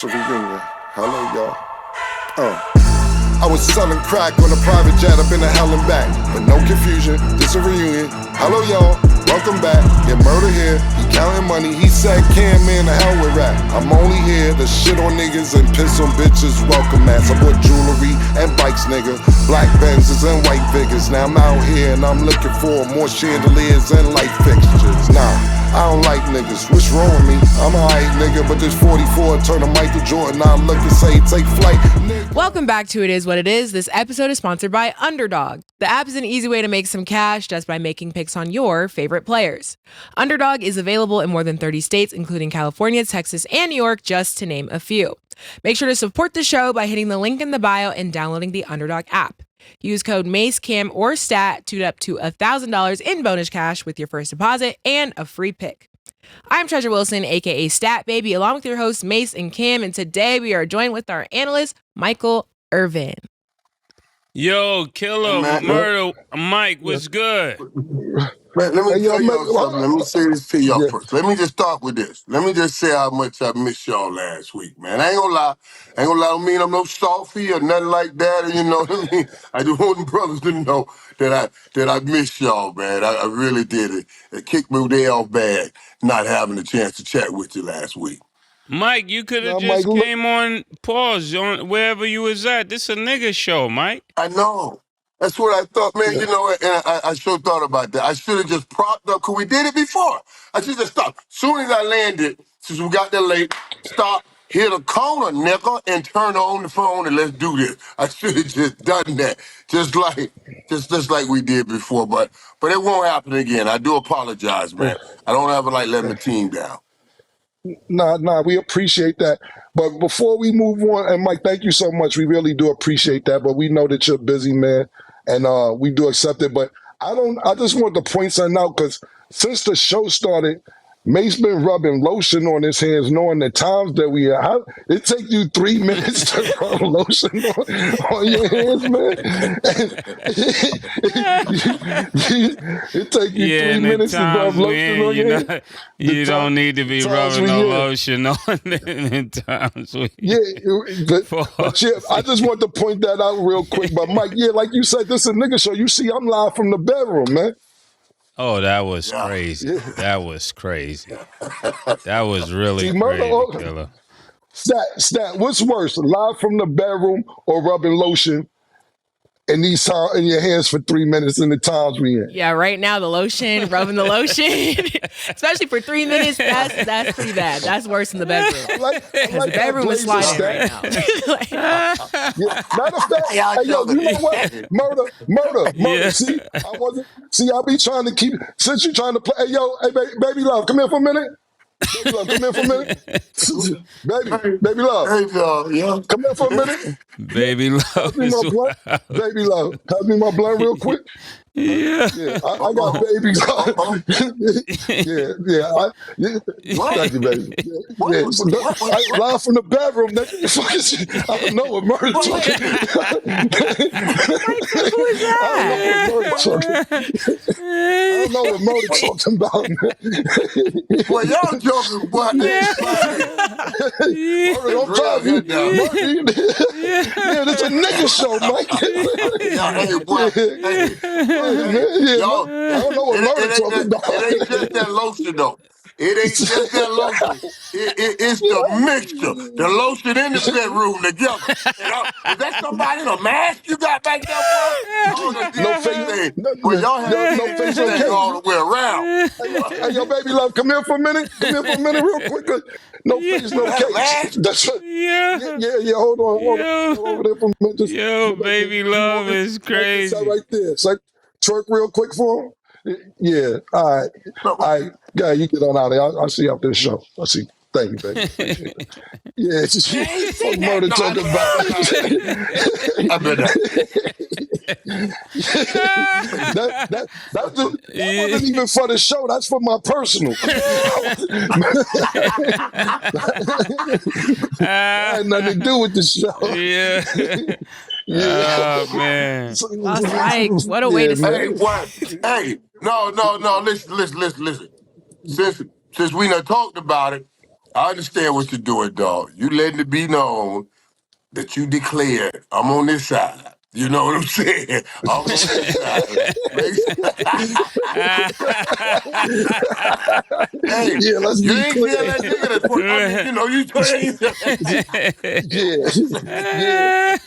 Reunion. Hello, y'all. I was selling crack on a private jet up in the hell and back. But no confusion, this a reunion. Hello, y'all. Welcome back. Get murder here. He counting money. He said, "Can man, the hell with rap. I'm only here to shit on niggas and piss on bitches. Welcome, ass. I bought jewelry and bikes, nigga. Black Benzes and white Vickers. Now I'm out here and I'm looking for more chandeliers and light fixtures. Nah, I don't like niggas. What's wrong with me? I'm a hype nigga, but this 44 turn to Michael Jordan. I look and say, take flight. Welcome back to It Is What It Is. This episode is sponsored by Underdog. The app is an easy way to make some cash just by making picks on your favorite players. Underdog is available in more than 30 states, including California, Texas, and New York, just to name a few. Make sure to support the show by hitting the link in the bio and downloading the Underdog app. Use code Mase, Cam, or STAT to get up to $1,000 in bonus cash with your first deposit and a free pick. I'm Treasure Wilson, aka Stat Baby, along with your hosts Mase and Cam, and today we are joined with our analyst, Michael Irvin. Yo, Killer, Murder, Mike, what's good? Man, let me tell y'all something. Let me say this to y'all first. Let me just start with this. Let me just say how much I missed y'all last week, man. I ain't gonna lie. I don't mean I'm no softy or nothing like that. You know what I mean? I just want the brothers to know that I missed y'all, man. I really did. It kicked me day off bad not having a chance to chat with you last week. Mike, you could have just came on pause on wherever you was at. This a nigga show, Mike. I know. That's what I thought, man. You know, and I sure thought about that. I should have just propped up, because we did it before. I should have stopped. Soon as I landed, since we got there late, stop, hit a corner, nigga, and turn on the phone and let's do this. I should have just done that, just like we did before. But it won't happen again. I do apologize, man. I don't ever like letting the team down. Nah, we appreciate that. But before we move on, and Mike, thank you so much. We really do appreciate that. But we know that you're busy, man, and we do accept it. But I just want to point something out, because since the show started, Mase been rubbing lotion on his hands, knowing the times that we are. It take you 3 minutes to rub lotion on your hands, man. It take you 3 minutes to rub lotion on your hands. You don't need to be rubbing no lotion on in times. But I just want to point that out real quick. But Mike, like you said, this is a nigga show. You see, I'm live from the bedroom, man. Oh, that was crazy. Yeah. That was crazy. That was really crazy, Killer. Stat, what's worse, live from the bedroom or rubbing lotion in your hands for 3 minutes in the times we in? Yeah, right now the lotion, rubbing the lotion, especially for 3 minutes, that's pretty bad. That's worse than the bedroom. Because the bedroom is sliding right now. Matter of fact, hey, yo, you know what? Murder. Yeah. See, I be trying to keep, since you're trying to play, hey, yo, hey, baby love, come here for a minute. Baby love, come here for a minute. Baby love. Hey, y'all, come here for a minute. Baby love. Baby love. Pass me my blunt real quick. Yeah. I got baby love. Thank you, baby. Live from the bedroom. I don't know what murder talking. Who is that? I don't know what murder talking about. Well, y'all joking, but don't try me. It's a nigga show, Mike. Y'all, I don't know what murder talking about. It ain't just that lotion, though. It ain't just that lotion. It's the mixture. The lotion in the bedroom together. Is that somebody in a mask you got back there, boy? No face. Well, y'all have no face all the way around. Hey, yo, baby love, come here for a minute. Real quick. No face, no case. That's right. Yeah. Hold on. Over there for a minute. Yo, baby love is crazy. Right there. It's like twerk real quick for him. Yeah. All right. Yeah, you get on out there. I'll see you after the show. I'll see. Thank you, baby. Yeah, it's just what murder talking about. I bet that wasn't even for the show. That's for my personal. That had nothing to do with the show. Yeah. Oh, man. Mike, what a way to say. Hey, no. Listen. Since we done talked about it, I understand what you're doing, dog. You letting it be known that you declared, I'm on this side. You know what I'm saying? I'm on this side. Hey, Yeah, let's you be ain't feel clear. that nigga that's put, I mean, you know, you ain't feel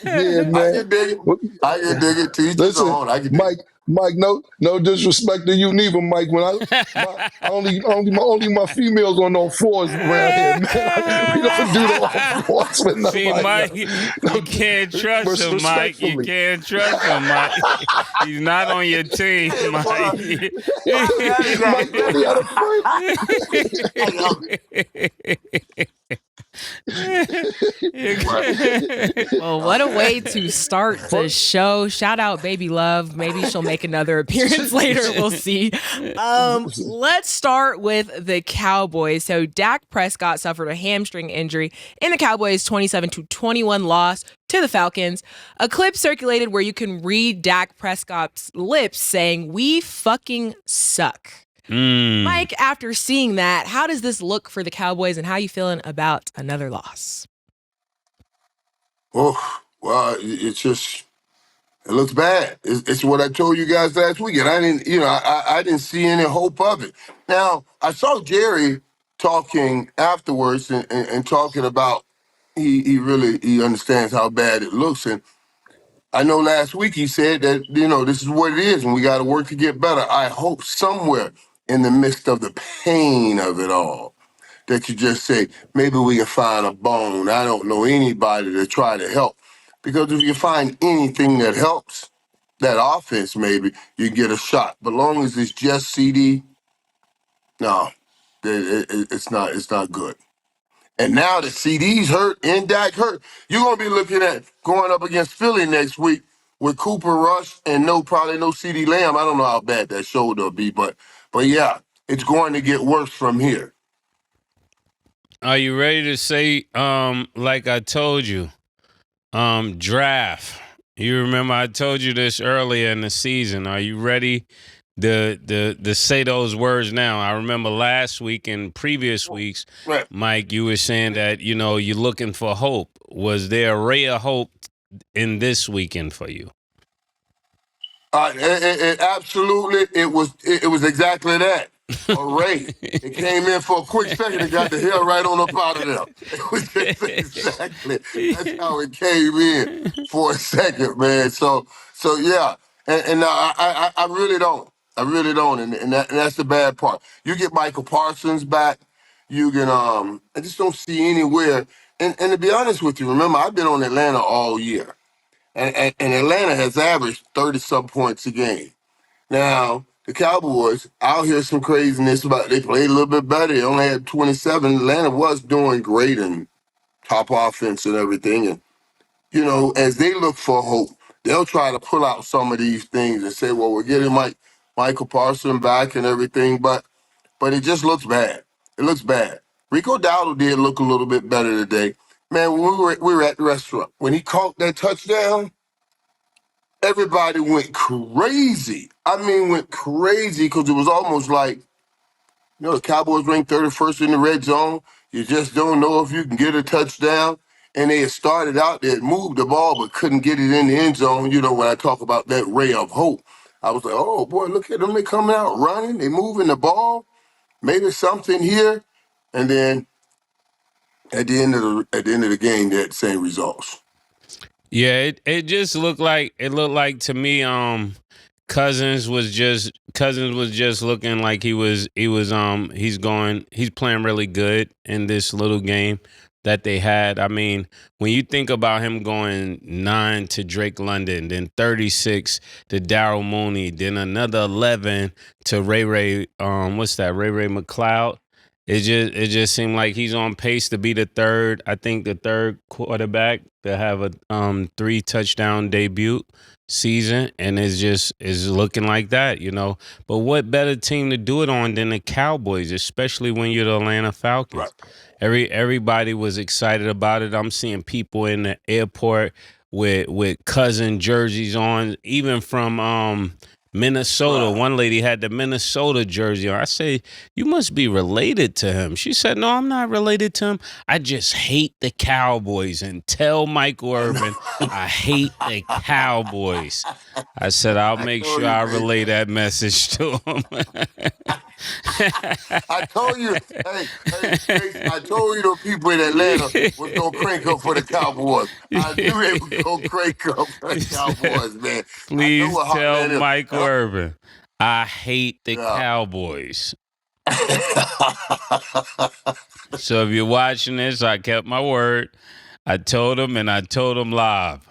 Yeah, I man. can dig it. I can dig it. To each his Listen, own. I can dig it. Mike, no disrespect to you neither, Mike. When only my females on no fours around here, man. We don't do the all fours with See, nobody Mike, else. you can't trust him, Mike. You Respectfully. can't trust him, Mike. He's not on your team, Hey, Mike. boy, Mike only had a friend. Well, what a way to start the show. Shout out Baby Love. Maybe she'll make another appearance later. We'll see. Let's start with the Cowboys. So Dak Prescott suffered a hamstring injury in the Cowboys' 27-21 loss to the Falcons. A clip circulated where you can read Dak Prescott's lips saying, "We fucking suck." Mike, after seeing that, how does this look for the Cowboys and how you feeling about another loss? Oh, well, it looks bad. It's what I told you guys last weekend. I didn't, I didn't see any hope of it. Now, I saw Jerry talking afterwards and talking about he really understands how bad it looks. And I know last week he said that, this is what it is and we got to work to get better. I hope somewhere in the midst of the pain of it all that you just say, maybe we can find a bone. I don't know anybody to try to help. Because if you find anything that helps, that offense maybe, you get a shot. But long as it's just CD, no, it's not good. And now the CD's hurt and Dak hurt. You're gonna be looking at going up against Philly next week with Cooper Rush and probably no CD Lamb. I don't know how bad that shoulder will be, but yeah, it's going to get worse from here. Are you ready to say, like I told you, draft? You remember I told you this earlier in the season. Are you ready to say those words now? I remember last week and previous weeks, Right. Mike, you were saying that, you're looking for hope. Was there a ray of hope in this weekend for you? Absolutely, it was exactly that. A ray. It came in for a quick second and got the hell right on up out of there. It was just exactly that's how it came in for a second, man. So yeah, and now I really don't. I really don't, and that's the bad part. You get Michael Parsons back, you can I just don't see anywhere. And to be honest with you, remember I've been on Atlanta all year. And Atlanta has averaged 30-some points a game. Now, the Cowboys, I'll hear some craziness about they played a little bit better. They only had 27. Atlanta was doing great in top offense and everything. And, as they look for hope, they'll try to pull out some of these things and say, well, we're getting Michael Parsons back and everything. But it just looks bad. It looks bad. Rico Dowdle did look a little bit better today. Man, when we were at the restaurant, when he caught that touchdown, everybody went crazy. I mean, went crazy because it was almost like, the Cowboys ranked 31st in the red zone. You just don't know if you can get a touchdown. And they had started out, they had moved the ball but couldn't get it in the end zone. When I talk about that ray of hope, I was like, oh, boy, look at them. They coming out running. They moving the ball. Maybe something here. And then at the end of the game, they had the same results. Yeah, it just looked like to me Cousins was just looking like he's playing really good in this little game that they had. I mean, when you think about him going 9 to Drake London, then 36 to Darryl Mooney, then another 11 to Ray McLeod. It just seemed like he's on pace to be the third quarterback to have a 3 touchdown debut season, and is looking like that, But what better team to do it on than the Cowboys, especially when you're the Atlanta Falcons? Right. Everybody was excited about it. I'm seeing people in the airport with cousin jerseys on, even from Minnesota. Right. One lady had the Minnesota jersey on. I say, you must be related to him. She said, no, I'm not related to him. I just hate the Cowboys. And tell Michael Irvin, I hate the Cowboys. I said, I'll I make told sure you, I baby. relay that message to him. I told you, hey, Mace, I told you the people in Atlanta was gonna crank up for the Cowboys. I knew they was gonna crank up for the Cowboys, man. I know Please what tell Heartland is. Michael Irvin, I hate the Yeah. Cowboys. So if you're watching this, I kept my word. I told him, and I told him live.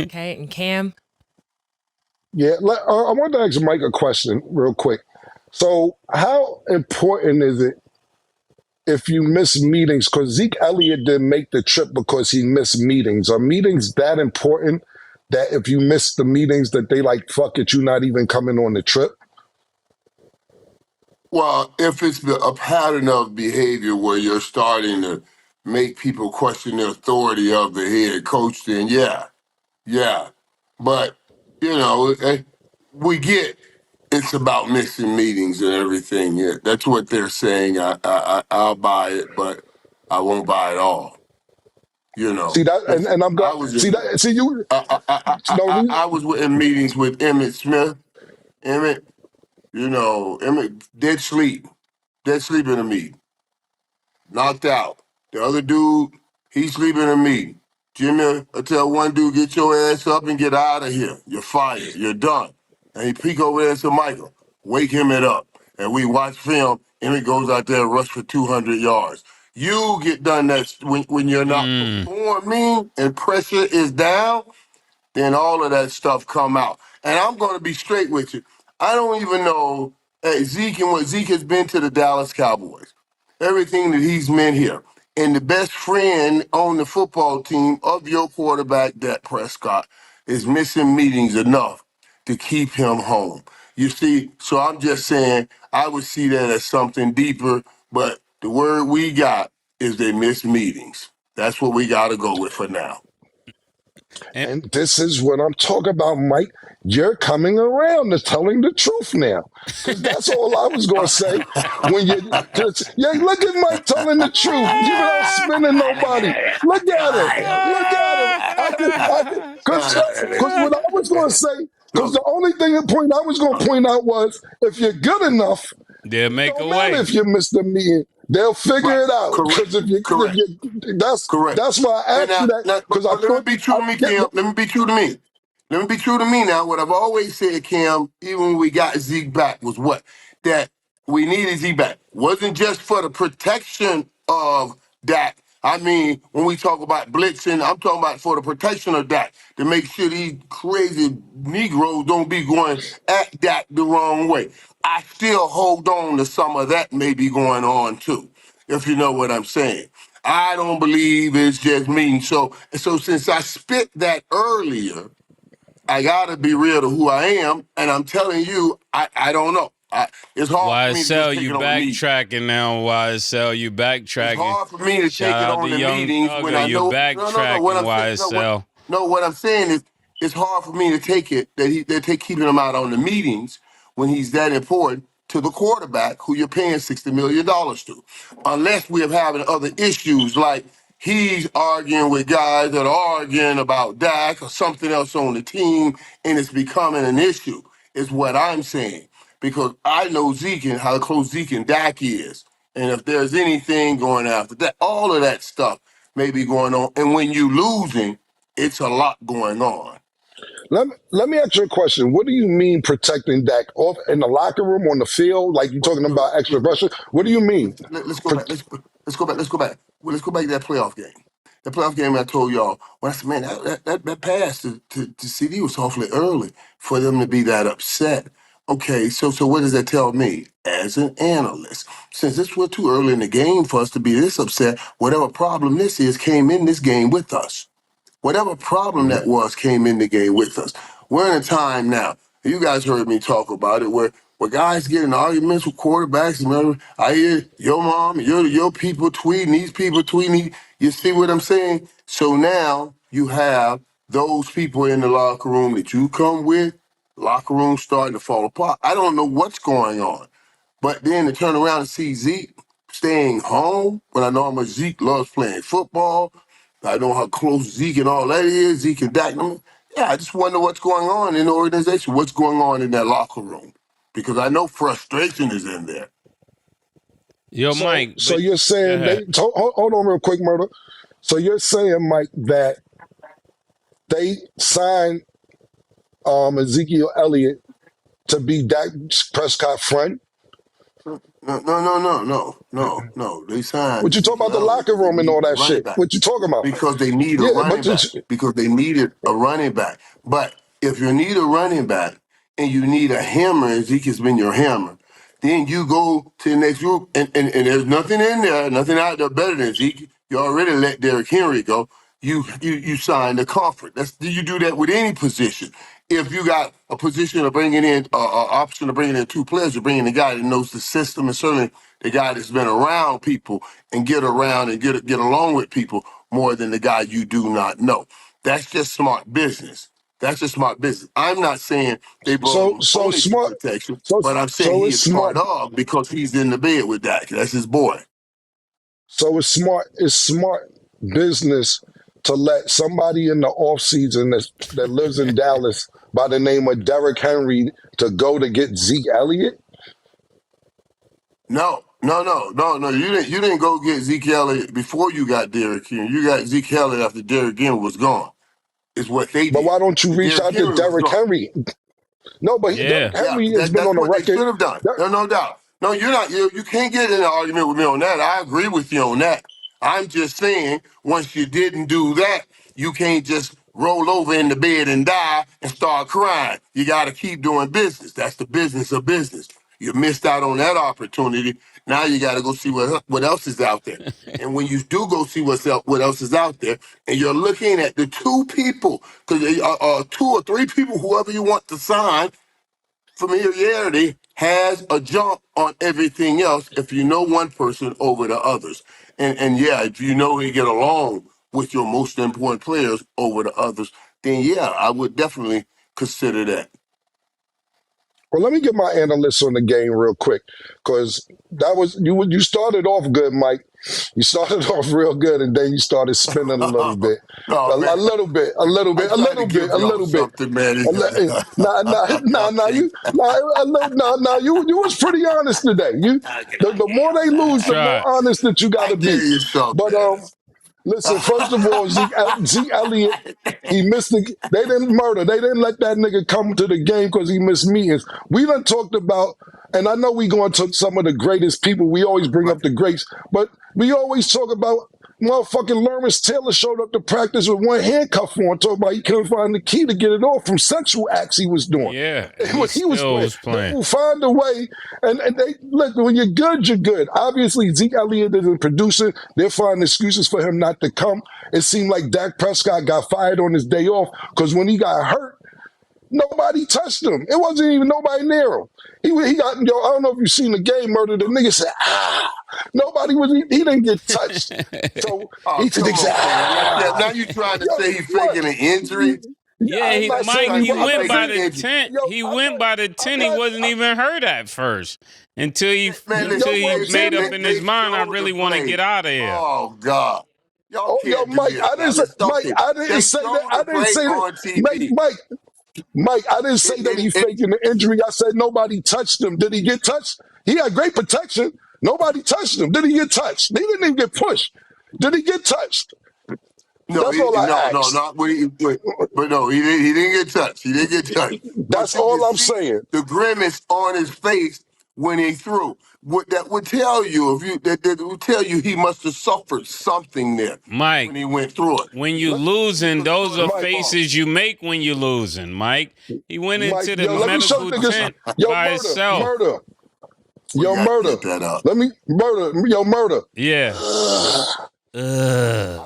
Okay, and Cam. Yeah, I wanted to ask Mike a question real quick. So, how important is it if you miss meetings? Because Zeke Elliott didn't make the trip because he missed meetings. Are meetings that important that if you miss the meetings that they like, fuck it, you're not even coming on the trip? Well, if it's a pattern of behavior where you're starting to make people question the authority of the head coach, then yeah. But, we get it's about missing meetings and everything. Yeah, that's what they're saying. I'll buy it, but I won't buy it all. See that, Listen, and I'm I glad. was See in, that. See you. No I reason. was in meetings with Emmett Smith. Emmett, Emmett dead sleep in a meeting. Knocked out. The other dude, he's sleeping in me. Jimmy, I tell one dude, get your ass up and get out of here. You're fired. You're done. And he peek over there to Michael. Wake him it up. And we watch film, and it goes out there and rush for 200 yards. You get done that when you're not performing and pressure is down, then all of that stuff come out. And I'm going to be straight with you. I don't even know Zeke and what Zeke has been to the Dallas Cowboys. Everything that he's meant here. And the best friend on the football team of your quarterback, Dak Prescott, is missing meetings enough to keep him home. You see, so I'm just saying I would see that as something deeper, but the word we got is they miss meetings. That's what we got to go with for now. And And this is what I'm talking about, Mike. You're coming around to telling the truth now. Because that's all I was going to say. When yeah, look at Mike telling the truth. You're not spinning nobody. Look at him. Look at him. Because what I was going to say, because Look, the only thing that point I was going to point out was if you're good enough, they'll it make don't a matter way. if you miss the meeting. They'll right, figure it out. correct, Because if correct. you Correct. that's why I And asked you that. but Because I let me thought be true to me, Cam. Let me be true to me. Let me be true to me now. What I've always said, Cam, even when we got Zeke back, was what? That we needed Zeke back. Wasn't just for the protection of Dak. I mean, when we talk about blitzing, I'm talking about for the protection of Dak, to make sure these crazy Negroes don't be going at Dak the wrong way. I still hold on to some of that may be going on too, if you know what I'm saying. I don't believe it's just me. So since I spit that earlier, I gotta be real to who I am, and I'm telling you, I don't know. It's hard for me to just YSL, take you it on the meeting. backtracking now. YSL, you It's backtracking. hard for me to take Shout it out to on the Young meetings when Thugger. I You know. No. What backtracking, I'm saying, YSL. what I'm saying is, it's hard for me to take it that they take keeping him out on the meetings when he's that important to the quarterback who you're paying $60 million to, unless we're having other issues like he's arguing with guys that are arguing about Dak or something else on the team, and it's becoming an issue. Is what I'm saying because I know Zeke and how close Zeke and Dak is. And if there's anything going after that, all of that stuff may be going on. And when you losing, it's a lot going on. Let me ask you a question. What do you mean protecting Dak off in the locker room on the field? Like you talking about extra pressure? What do you mean? Let's go back. Let's go back. Let's go back. Well, let's go back to that playoff game. The playoff game I told y'all when I said, man, that pass to CD was awfully early for them to be that upset. Okay, so what does that tell me as an analyst? Since this was too early in the game for us to be this upset, whatever problem this is came in this game with us. Whatever problem that was came in the game with us. We're in a time now. You guys heard me talk about it where guys get in arguments with quarterbacks. Remember, I hear your mom, your people tweeting, these people tweeting. You see what I'm saying? So now you have those people in the locker room that you come with, locker room starting to fall apart. I don't know what's going on. But then to turn around and see Zeke staying home, when I know how much Zeke loves playing football, I know how close Zeke and all that is, Zeke and Dak. Yeah, I just wonder what's going on in the organization, what's going on in that locker room. Because I know frustration is in there. Yo, So, Mike. so but- you're go saying ahead. hold on real quick, Murder. So you're saying, Mike, that they signed Ezekiel Elliott to be Dak Prescott's friend? No. They signed What you talking Ezekiel about the Elliott locker because they room and all needed a that running shit? back. What you talking about? Because they need a Yeah, running but back. Because they needed a running back. But if you need a running back and you need a hammer, Ezekiel's been your hammer, then you go to the next group and there's nothing in there, nothing out there better than Ezekiel. You already let Derrick Henry go. You signed a comfort. You do that with any position. If you got a position of bringing in, option of bringing in two players, you're bringing the guy that knows the system and certainly the guy that's been around people and get around and get along with people more than the guy you do not know. That's just smart business. That's just smart business. I'm not saying they brought him so only for smart. protection, So but I'm saying so he it's is smart. part of because he's in the bed with Dak. That's his boy. So it's smart. It's smart business to let somebody in the off season that lives in Dallas by the name of Derrick Henry to go to get Zeke Elliott. No. You didn't go get Zeke Elliott before you got Derrick Henry. You got Zeke Elliott after Derrick Henry was gone. Is what they But did. why don't you reach Derrick out to Henry was Derrick gone. Henry? No, but Yeah. Derrick Yeah, Henry has been that's on the what they record. should have done. No doubt. No, you're not. You can't get in an argument with me on that. I agree with you on that. I'm just saying, once you didn't do that, you can't just roll over in the bed and die and start crying. You got to keep doing business. That's the business of business. You missed out on that opportunity. Now you got to go see what else is out there. And when you do go see what else is out there, and you're looking at the two people, because two or three people, whoever you want to sign, familiarity has a jump on everything else if you know one person over the others. And yeah, if you know you get along with your most important players over the others, then yeah, I would definitely consider that. Well, let me get my analysts on the game real quick, because that was you started off good, Mike. You started off real good, and then you started spinning a little bit, No, man. a little bit, a little I bit, a tried to little bit, give a y'all little bit. something, man. You was pretty honest today. The more they lose, the more Try. honest that you got I to be. give you something, But man. listen, first of all, Zeke Elliott, he missed they didn't murder. They didn't let that nigga come to the game because he missed meetings. We done talked about, and I know we going to some of the greatest people. We always bring up the greats, but we always talk about motherfucking Lawrence Taylor showed up to practice with one handcuff on, talking about he couldn't find the key to get it off from sexual acts he was doing. Yeah. When he was playing, they will find a way. And they look, when you're good, you're good. Obviously, Zeke Elliott isn't producing. They're finding excuses for him not to come. It seemed like Dak Prescott got fired on his day off because when he got hurt, nobody touched him. It wasn't even nobody near him. He got, I don't know if you've seen the game, Murder. The nigga said, nobody was, he didn't get touched. So Oh, he come on, man. Now you trying to say he's faking an injury? Yeah, Mike, he went by the injury. tent. He went by the tent. He wasn't even hurt at first until he made up in his mind, I really want to get out of here. Oh, God. Y'all can't do Mike, this. I didn't say, Mike, I didn't say that. I didn't say that. Mike, I didn't say that he faking the injury. I said nobody touched him. Did he get touched? He had great protection. Nobody touched him. Did he get touched? He didn't even get pushed. Did he get touched? No, That's all I asked. but no, he didn't get touched. He didn't get touched. That's all I'm saying. The grimace on his face when he threw. That would tell you that would tell you he must have suffered something there, Mike, when he went through it. When you losing, those are faces you make when you're losing, Mike. He went into the medical tent by himself. Murder. Yeah.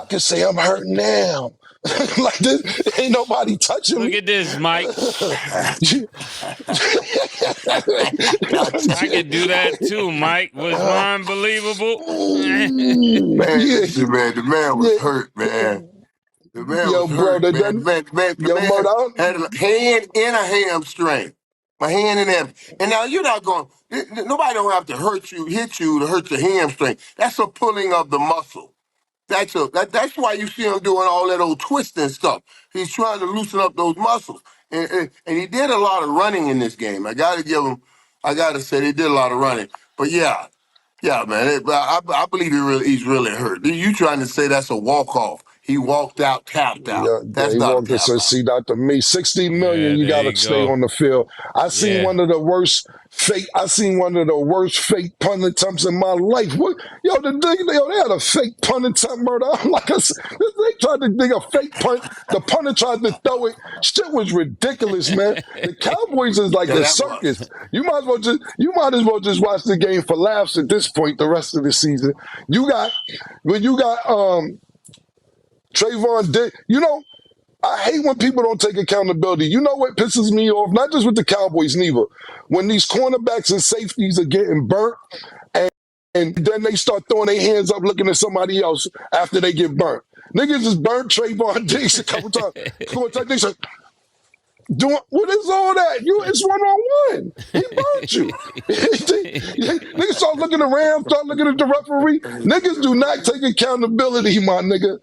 I can say I'm hurting now. Like this, ain't nobody touching me. Look at this, Mike. I could do that too, Mike. Was mine believable? Man, the man was hurt, man. The man Yo, was bro, hurt, man. The yo, man Murder, had a hand and a hamstring. My hand and everything. And now you're not going, nobody don't have to hit you to hurt your hamstring. That's a pulling of the muscle. That's why you see him doing all that old twisting stuff. He's trying to loosen up those muscles. And he did a lot of running in this game. I got to say, he did a lot of running. But yeah, man. I believe he's really hurt. You trying to say that's a walk-off. He walked out, tapped out. yeah, That's he not a walked and tap said, out. see, Dr. Me, 60 million, Yeah, you there got to you stay go. on the field. I seen Yeah. one of the worst fake punt attempts in my life. They had a fake punt attempt, Murder. I'm like, they tried to dig a fake punt. The punter tried to throw it. Shit was ridiculous, man. The Cowboys is like Yeah, a that circus. was. You might as well just watch the game for laughs at this point, the rest of the season. When you got Trayvon Diggs, I hate when people don't take accountability. You know what pisses me off? Not just with the Cowboys, neither. When these cornerbacks and safeties are getting burnt, and then they start throwing their hands up looking at somebody else after they get burnt. Niggas just burnt Trayvon Diggs a couple times. They said, what is all that? It's 1-on-1. He burnt you. Niggas start looking around, start looking at the referee. Niggas do not take accountability, my nigga.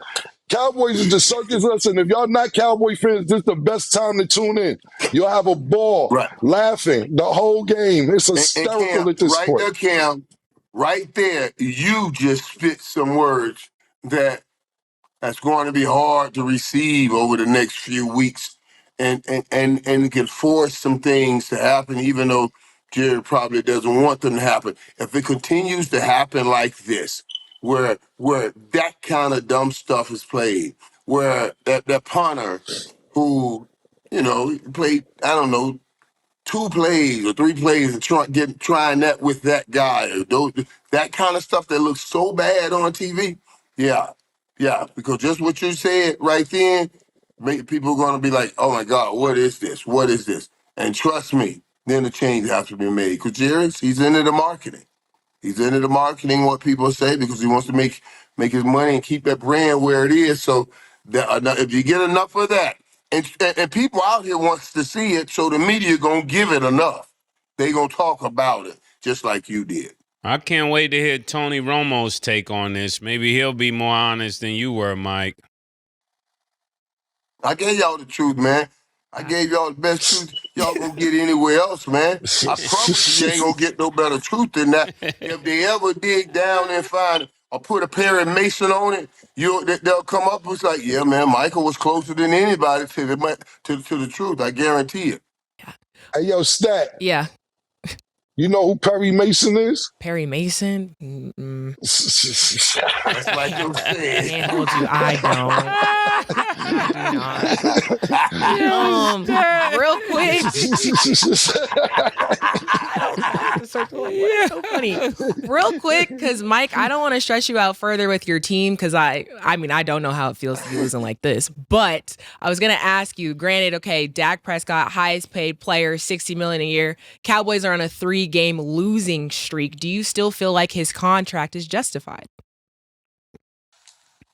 Cowboys is the circus. Listen, if y'all not Cowboy fans, this is the best time to tune in. You'll have a ball Right. laughing the whole game. It's hysterical Cam, at this right point. there, Cam, right there, you just spit some words that's going to be hard to receive over the next few weeks, and it can force some things to happen, even though Jared probably doesn't want them to happen. If it continues to happen like this, where that kind of dumb stuff is played, where that punter who played, I don't know, 2 plays or 3 plays and trying that with that guy, or that kind of stuff that looks so bad on TV. Yeah, because just what you said right then, people are going to be like, oh my God, what is this? What is this? And trust me, then the change has to be made. Because he's into the marketing. He's into the marketing, what people say, because he wants to make his money and keep that brand where it is. So if you get enough of that, and people out here wants to see it, so the media gonna give it enough. They gonna talk about it just like you did. I can't wait to hear Tony Romo's take on this. Maybe he'll be more honest than you were, Mike. I gave y'all the truth, man. I gave y'all the best truth y'all gonna get anywhere else, man. I promise you ain't gonna get no better truth than that. If they ever dig down and find or put a Perry Mason on it, they'll come up and say, yeah, man, Michael was closer than anybody to the truth. I guarantee it. Hey, yo, Stat, Yeah. you know who Perry Mason is? Perry Mason? Mm-mm. That's like you said. Can't hold you. I don't. Real quick. So funny. Real quick, because Mike, I don't want to stress you out further with your team, because I don't know how it feels to be losing like this. But I was gonna ask you. Granted, okay, Dak Prescott, highest paid player, $60 million a year. Cowboys are on a 3-game losing streak. Do you still feel like his contract is justified?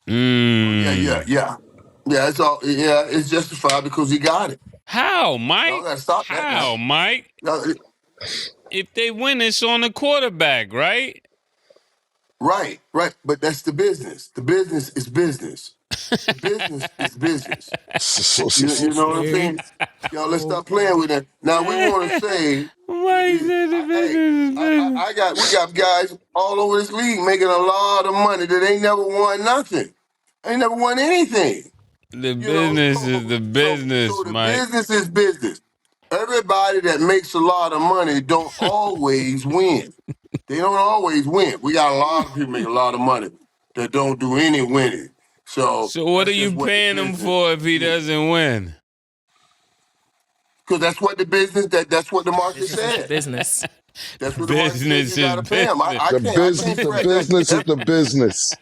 Yeah. It's justified because he got it. How, Mike? Y'all gotta stop that now. How, Mike? If they win, it's on the quarterback, right? Right. But that's the business. The business is business. The business is business. You know what I'm saying? Y'all, let's stop playing with that. Now we want to say, Mike said the business is business. we got guys all over this league making a lot of money that ain't never won nothing. Ain't never won anything. The business is the business, so the Mike. business is business. Everybody that makes a lot of money don't always win. They don't always win. We got a lot of people making a lot of money that don't do any winning. So what are you paying him for if he doesn't win? Because that's what the business, that's what the market said. Business. That's what the market said. You gotta pay him. The business is the business.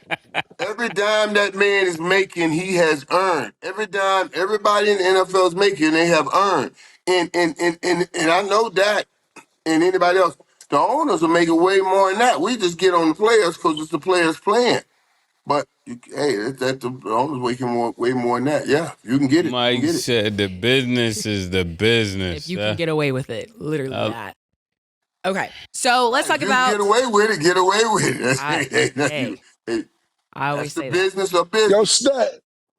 Every dime that man is making, he has earned. Every dime everybody in the NFL is making, they have earned. And I know that, and anybody else, the owners are making way more than that. We just get on the players because it's the players playing. But hey, that's the owners making way more than that. Yeah, you can get it. You Mike can get it. said the business is the business. If you can get away with it, literally that. Okay, so let's talk If you about. get away with it. Get away with it. I always That's the say business of business.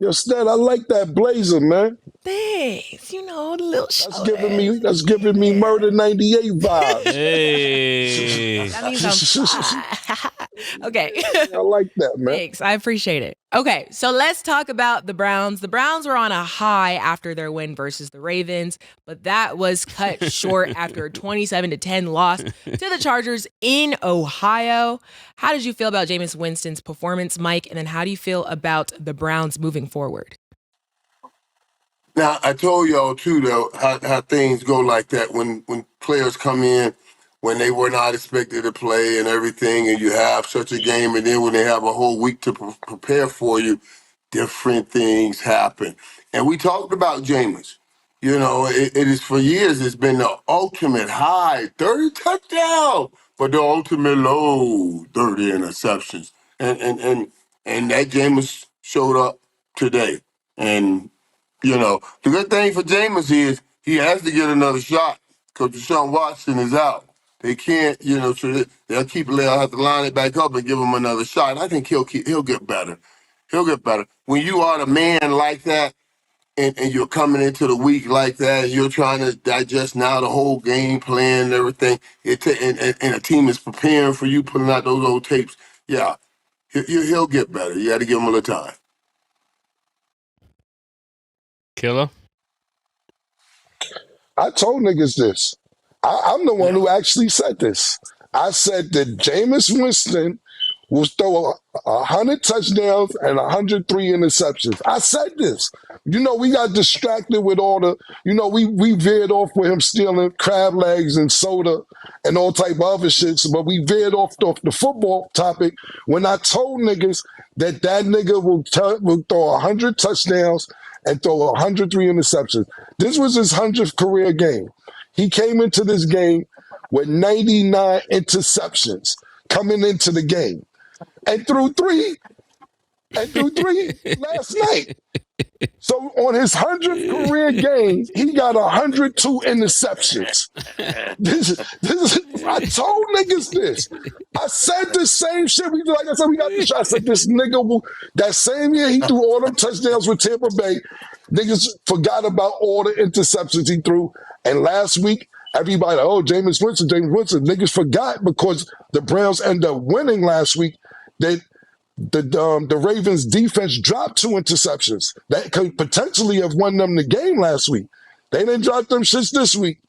Yo, Stat, I like that blazer, man. Thanks. You know, the little That's giving me Murder 98 vibes. Hey. That means I'm fly. Okay. I like that, man. Thanks. I appreciate it. Okay, so let's talk about the Browns. The Browns were on a high after their win versus the Ravens, but that was cut short after a 27-10 loss to the Chargers in Ohio. How did you feel about Jameis Winston's performance, Mike? And then how do you feel about the Browns moving forward? Now, I told y'all, too, though, how things go like that when players come in, when they were not expected to play and everything, and you have such a game, and then when they have a whole week to prepare for you, different things happen. And we talked about Jameis. You know, it is for years, it's been the ultimate high, 30 touchdowns, but the ultimate low, 30 interceptions. And that Jameis showed up today. And you know, the good thing for Jameis is he has to get another shot because Deshaun Watson is out. They can't, so they'll have to line it back up and give him another shot. And I think he'll get better. He'll get better. When you are the man like that and you're coming into the week like that, and you're trying to digest now the whole game plan and everything, and a team is preparing for you, putting out those old tapes, yeah, he'll get better. You got to give him a little time. Killer? I told niggas this. I'm the one who actually said this. I said that Jameis Winston will throw 100 touchdowns and 103 interceptions. I said this. You know, we got distracted with all the, we veered off with him stealing crab legs and soda and all type of other shit, but we veered off the football topic when I told niggas that nigga will throw 100 touchdowns and throw 103 interceptions. This was his 100th career game. He came into this game with 99 interceptions coming into the game. And threw three last night. So on his 100th career game, he got 102 interceptions. I told niggas this. I said the same shit. Like I said, we got this. I said this nigga that same year he threw all them touchdowns with Tampa Bay. Niggas forgot about all the interceptions he threw. And last week, everybody, Jameis Winston. Niggas forgot because the Browns ended up winning last week. That the Ravens defense dropped 2 interceptions. That could potentially have won them the game last week. They didn't drop them shits this week.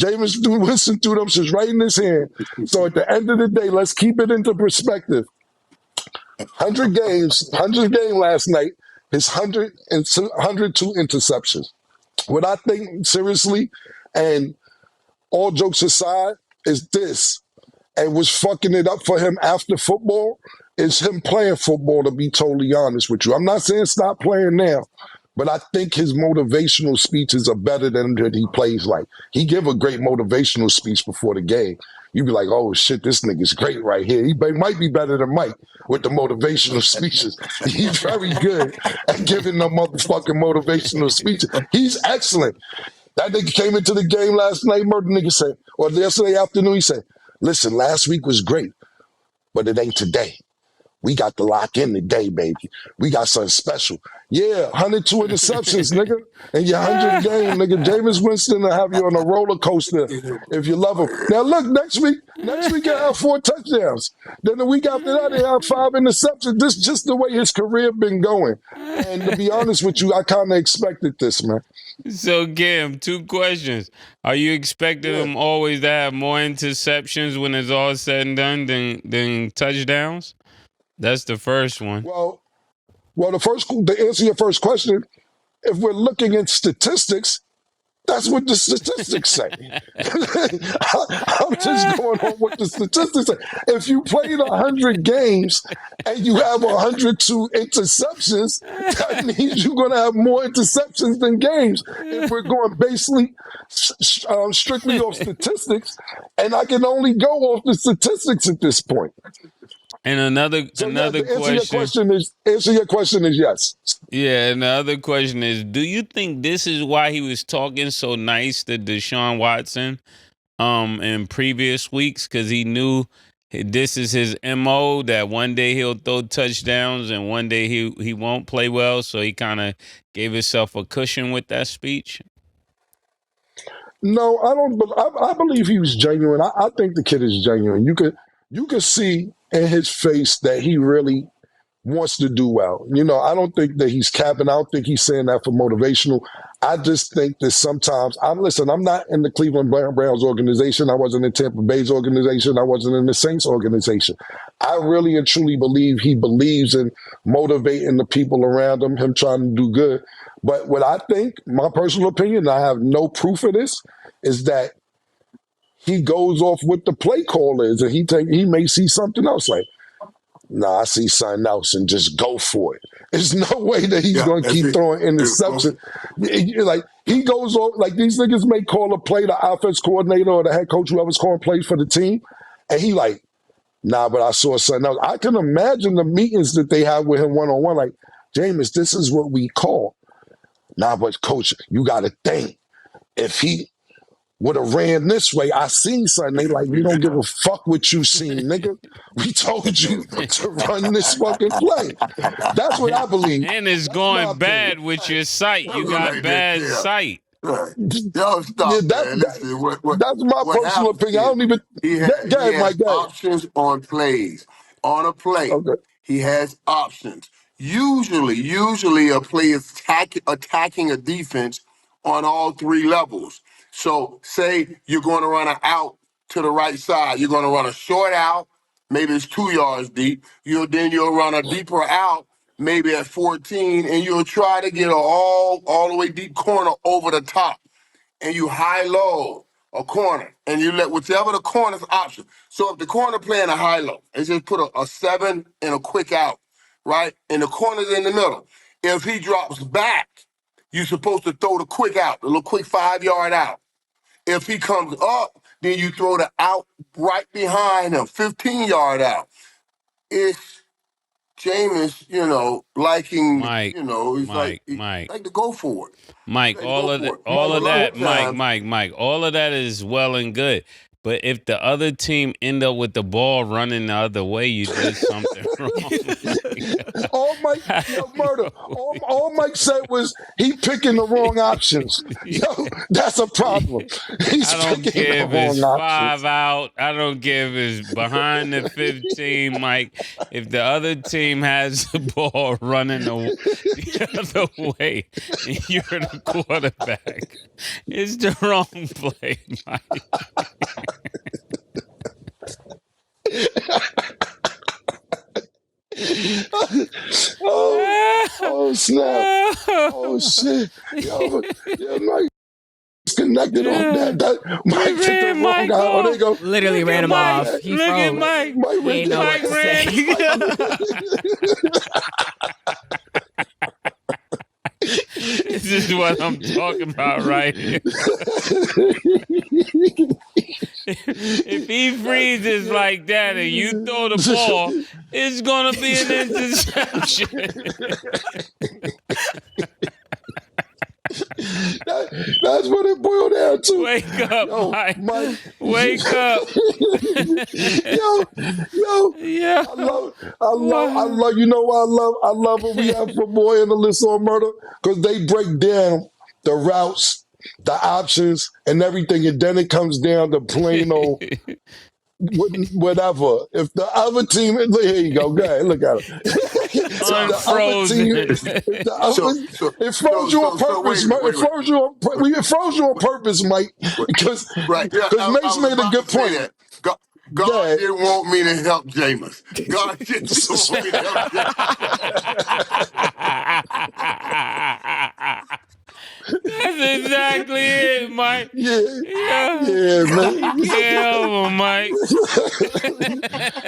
Jameis Winston threw them shits right in his hand. So at the end of the day, let's keep it into perspective. 100 game last night, his 102 interceptions. What I think, seriously, and all jokes aside, is this. And what's fucking it up for him after football is him playing football, to be totally honest with you. I'm not saying stop playing now, but I think his motivational speeches are better than that he plays like. He give a great motivational speech before the game. You be like, oh shit, this nigga's great right here. He might be better than Mike with the motivational speeches. He's very good at giving them motherfucking motivational speeches. He's excellent. That nigga came into the game last night, murder nigga said, or yesterday afternoon, he said, listen, last week was great, but it ain't today. We got to lock in today, baby. We got something special. Yeah, 102 interceptions, nigga. And your 100 game, nigga. Jameis Winston will have you on a roller coaster if you love him. Now, look, next week he'll have 4 touchdowns. Then the week after that, he'll have 5 interceptions. This is just the way his career been going. And to be honest with you, I kind of expected this, man. So, Kim, 2 questions. Are you expecting him always to have more interceptions when it's all said and done than touchdowns? That's the first one. Well, to answer your first question, if we're looking at statistics, that's what the statistics say. I'm just going on what the statistics say. If you played 100 games and you have 102 interceptions, that means you're going to have more interceptions than games. If we're going basically strictly off statistics, and I can only go off the statistics at this point. And another So another the answer question. your question is yes. Yeah, and the other question is, do you think this is why he was talking so nice to Deshaun Watson in previous weeks? Because he knew this is his MO, that one day he'll throw touchdowns and one day he won't play well. So he kind of gave himself a cushion with that speech. No, I don't. I believe he was genuine. I think the kid is genuine. You could see in his face that he really wants to do well. I don't think that he's capping. I don't think he's saying that for motivational. I just think that sometimes I'm not in the Cleveland Browns organization. I wasn't in Tampa Bay's organization. I wasn't in the Saints organization. I really and truly believe he believes in motivating the people around him trying to do good. But what I think, my personal opinion, I have no proof of this, is that he goes off what the play call is, and he may see something else like, nah, I see something else, and just go for it. There's no way that he's going to keep throwing interceptions. Like, he goes off, like, these niggas may call a play, the offense coordinator or the head coach, whoever's calling plays for the team, and he like, nah, but I saw something else. I can imagine the meetings that they have with him one-on-one, like, Jameis, this is what we call. Nah, but coach, you got to think, if he would have ran this way, I seen something. They like, we don't give a fuck what you seen, nigga. We told you to run this fucking play. That's what I believe. And it's going bad with your sight. You got bad sight. Right. Yo, stop, man. Listen, that's my personal opinion. I don't even. He has options on plays. On a play, he has options. Usually a play is attacking a defense on all three levels. So say you're going to run an out to the right side. You're going to run a short out, maybe it's 2 yards deep. Then you'll run a deeper out, maybe at 14, and you'll try to get all the way deep corner over the top. And you high-low a corner, and you let whichever the corner's option. So if the corner playing a high-low, they just put a 7 and a quick out, right? And the corner's in the middle. If he drops back, you're supposed to throw the quick out, the little quick 5-yard out. If he comes up, then you throw the out right behind him, 15-yard out. It's Jameis, liking, Mike, he's Mike, like to go for it. Mike, all of that, Mike, all of that is well and good. But if the other team end up with the ball running the other way, you did something wrong. All Mike said was he picking the wrong options. Yo, that's a problem. I don't care if it's 5 out. I don't care if it's behind the 15, Mike. If the other team has the ball running the other way and you're the quarterback, it's the wrong play, Mike. Oh snap! Oh shit! Yo, Mike connected on that. Mike took the wrong guy. Oh, there you go. Literally ran him off. He Look at froze. Mike. Mike He ain't know what to say. This is what I'm talking about right here. If he freezes like that and you throw the ball, it's going to be an interception. That's what it boiled down to. Wake up, Mike. Wake up. Yo. Yeah. I love. You know what I love what we have for Boy and Alyssa on Murder, because they break down the routes, the options, and everything, and then it comes down to plain old whatever. If the other team, here you go. Go ahead, look at it. Unfrozen. It froze you on purpose, Mike. It froze you on purpose, Mike. Because Mase made a good point. God didn't want me to help Jameis. God didn't want me to help Jameis. That's exactly it, Mike. Yeah, man. You can't help him, Mike.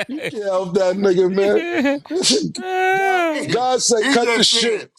You can't help that nigga, man. God said, cut the shit.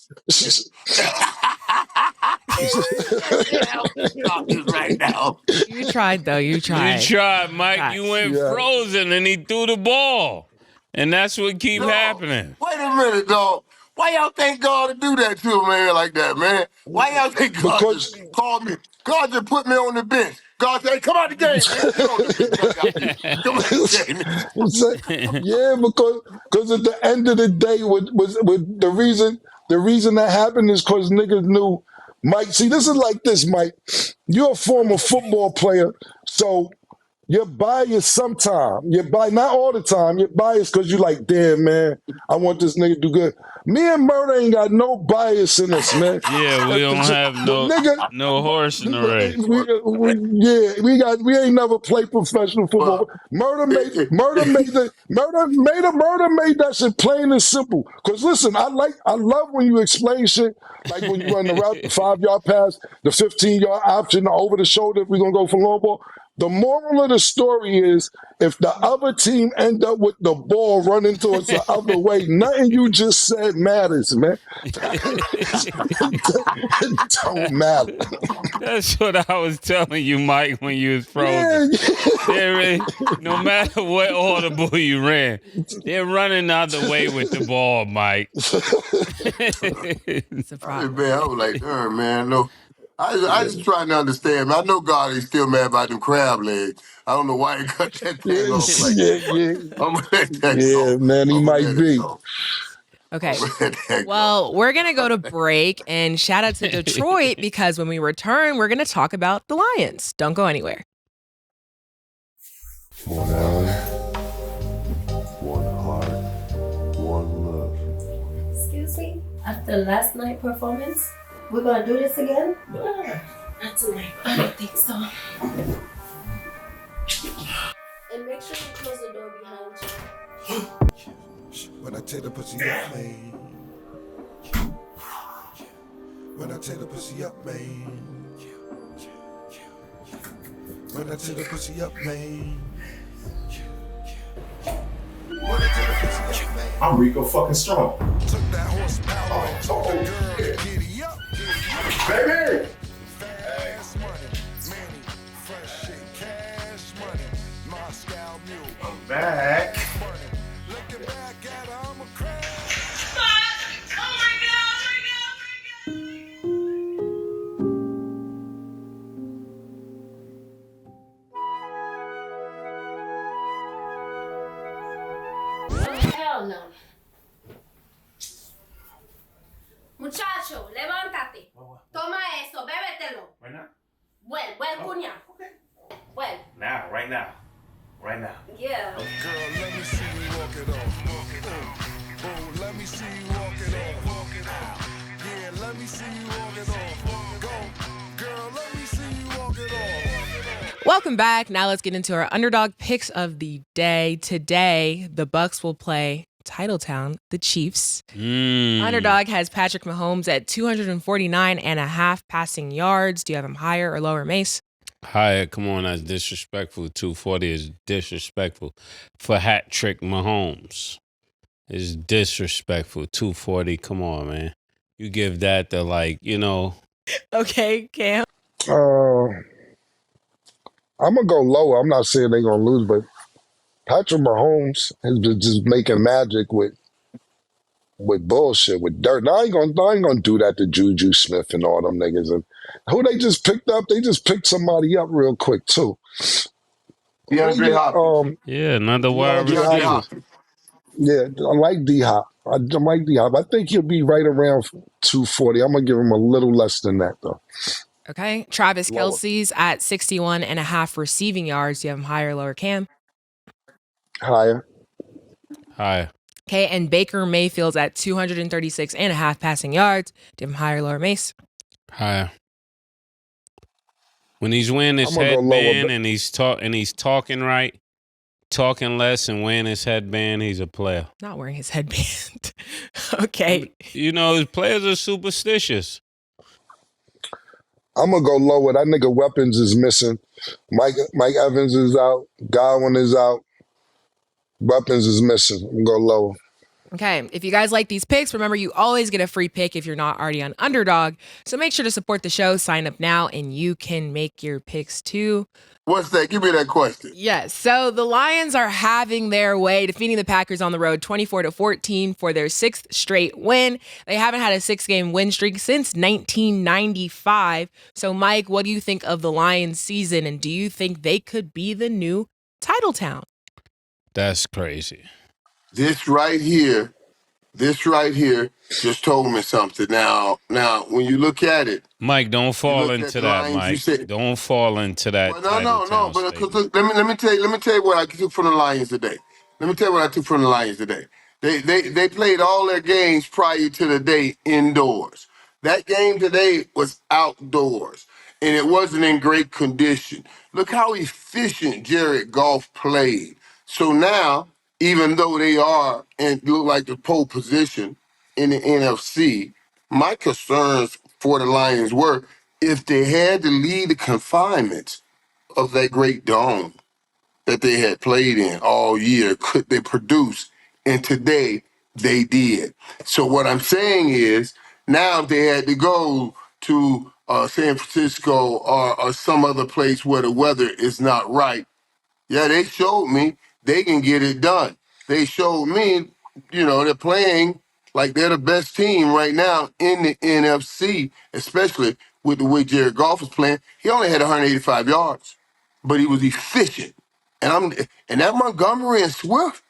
Stop this right now. You tried, though. You tried. You tried, Mike. You went frozen and he threw the ball. And that's what keep Dog, happening. wait a minute, dog. Why y'all think God to do that to a man like that, man? Why y'all think God Because just called me? God just put me on the bench. God said, hey, come out the game, man. Get on the bench. I got you. Come out the game. yeah, because at the end of the day, with the reason that happened is because niggas knew Mike. See, this is like this, Mike. You're a former football player, so you're biased sometimes. You're biased, not all the time. You're biased because you like, damn, man, I want this nigga to do good. Me and Murder ain't got no bias in us, man. Yeah, we don't have no horse in the race. We ain't never played professional football. Murder made that shit plain and simple. Cause listen, I love when you explain shit like when you run the route, the 5-yard pass, the 15-yard option, the over the shoulder. If we're gonna go for long ball. The moral of the story is if the other team end up with the ball running towards the other way, nothing you just said matters, man. It don't matter. That's what I was telling you, Mike, when you was frozen. Yeah. No matter what audible you ran, they're running the other way with the ball, Mike. It's a problem. Man, I was like, man, no. I just trying to understand. Man. I know God is still mad about them crab legs. I don't know why he cut that thing off like that. I'm gonna let that go. Yeah, man, he might be. Okay. Well, we're going to go to break and shout out to Detroit because when we return, we're going to talk about the Lions. Don't go anywhere. One alley, one heart, one love. Excuse me? After last night's performance, we're gonna do this again? Not tonight. I don't think so. And make sure you close the door behind you. When I take the pussy up, man. When I take the pussy up, man. When I take the pussy up, man. I'm Rico fucking strong. Took that horsepower. Giddy up. Baby! Fast money, Manny, fresh shit, cash money, Moscow mule. I'm back. Looking back at her, I'm a crash. Hell no. Muchacho, levántate. Toma eso, bébetelo. Right now? Well, cuña. Okay. Well, Now, right now. Right now. yeah. Girl, let me see you walk it off. Oh, let me see you walk it off. Yeah, let me see you walk it off. Go, girl, let me see you walk it off. Welcome back. Now let's get into our underdog picks of the day. Today, the Bucks will play Titletown, the Chiefs. Underdog has Patrick Mahomes at 249.5 passing yards. Do you have him higher or lower, Mase? Higher, come on, that's disrespectful. 240 is disrespectful. For hat trick Mahomes is disrespectful. 240, come on, man. You give that to Okay, Cam. I'm gonna go lower. I'm not saying they're gonna lose, but Patrick Mahomes has been just making magic with bullshit, with dirt. Now I ain't gonna do that to Juju Smith and all them niggas. And who they just picked up? They just picked somebody up real quick too. DeAndre Hopkins. Yeah, another wide DeAndre receiver. Hopkins. Yeah, I like D-Hop. I like D-Hop. I think he'll be right around 240. I'm gonna give him a little less than that though. Okay. Travis Lower. Kelce's at 61.5 receiving yards. Do you have him higher or lower, Cam? Higher. Higher. Okay. And Baker Mayfield's at 236.5 passing yards. Do you have him higher or lower, Mase? Higher. When he's wearing his I'm gonna go lower, headband but- and he's talking right, talking less and wearing his headband, he's a player. Not wearing his headband. Okay. You know, his players are superstitious. I'm gonna go lower. That nigga Weapons is missing. Mike Evans is out. Godwin is out. Weapons is missing. I'm gonna go lower. Okay, if you guys like these picks, remember you always get a free pick if you're not already on Underdog. So make sure to support the show, sign up now, and you can make your picks too. What's that? Give me that question. Yes, so the Lions are having their way, defeating the Packers on the road 24-14 for their 6th straight win. They haven't had a 6-game win streak since 1995. So Mike, what do you think of the Lions season, and do you think they could be the new title town? That's crazy. This right here just told me something. Now, when you look at it, Mike, don't fall look at into the that, Lions, you Mike. said- Don't fall into that. well, title no. town But statement. look, let me tell you what I took from the Lions today. They played all their games prior to the day indoors. That game today was outdoors, and it wasn't in great condition. Look how efficient Jared Goff played. So now, even though they are and look like the pole position in the NFC, my concerns for the Lions were if they had to leave the confinements of that great dome that they had played in all year, could they produce? And today they did. So what I'm saying is now if they had to go to San Francisco or some other place where the weather is not right, yeah, they showed me they can get it done. They showed me, they're playing like they're the best team right now in the NFC, especially with the way Jared Goff is playing. He only had 185 yards, but he was efficient. And that Montgomery and Swift,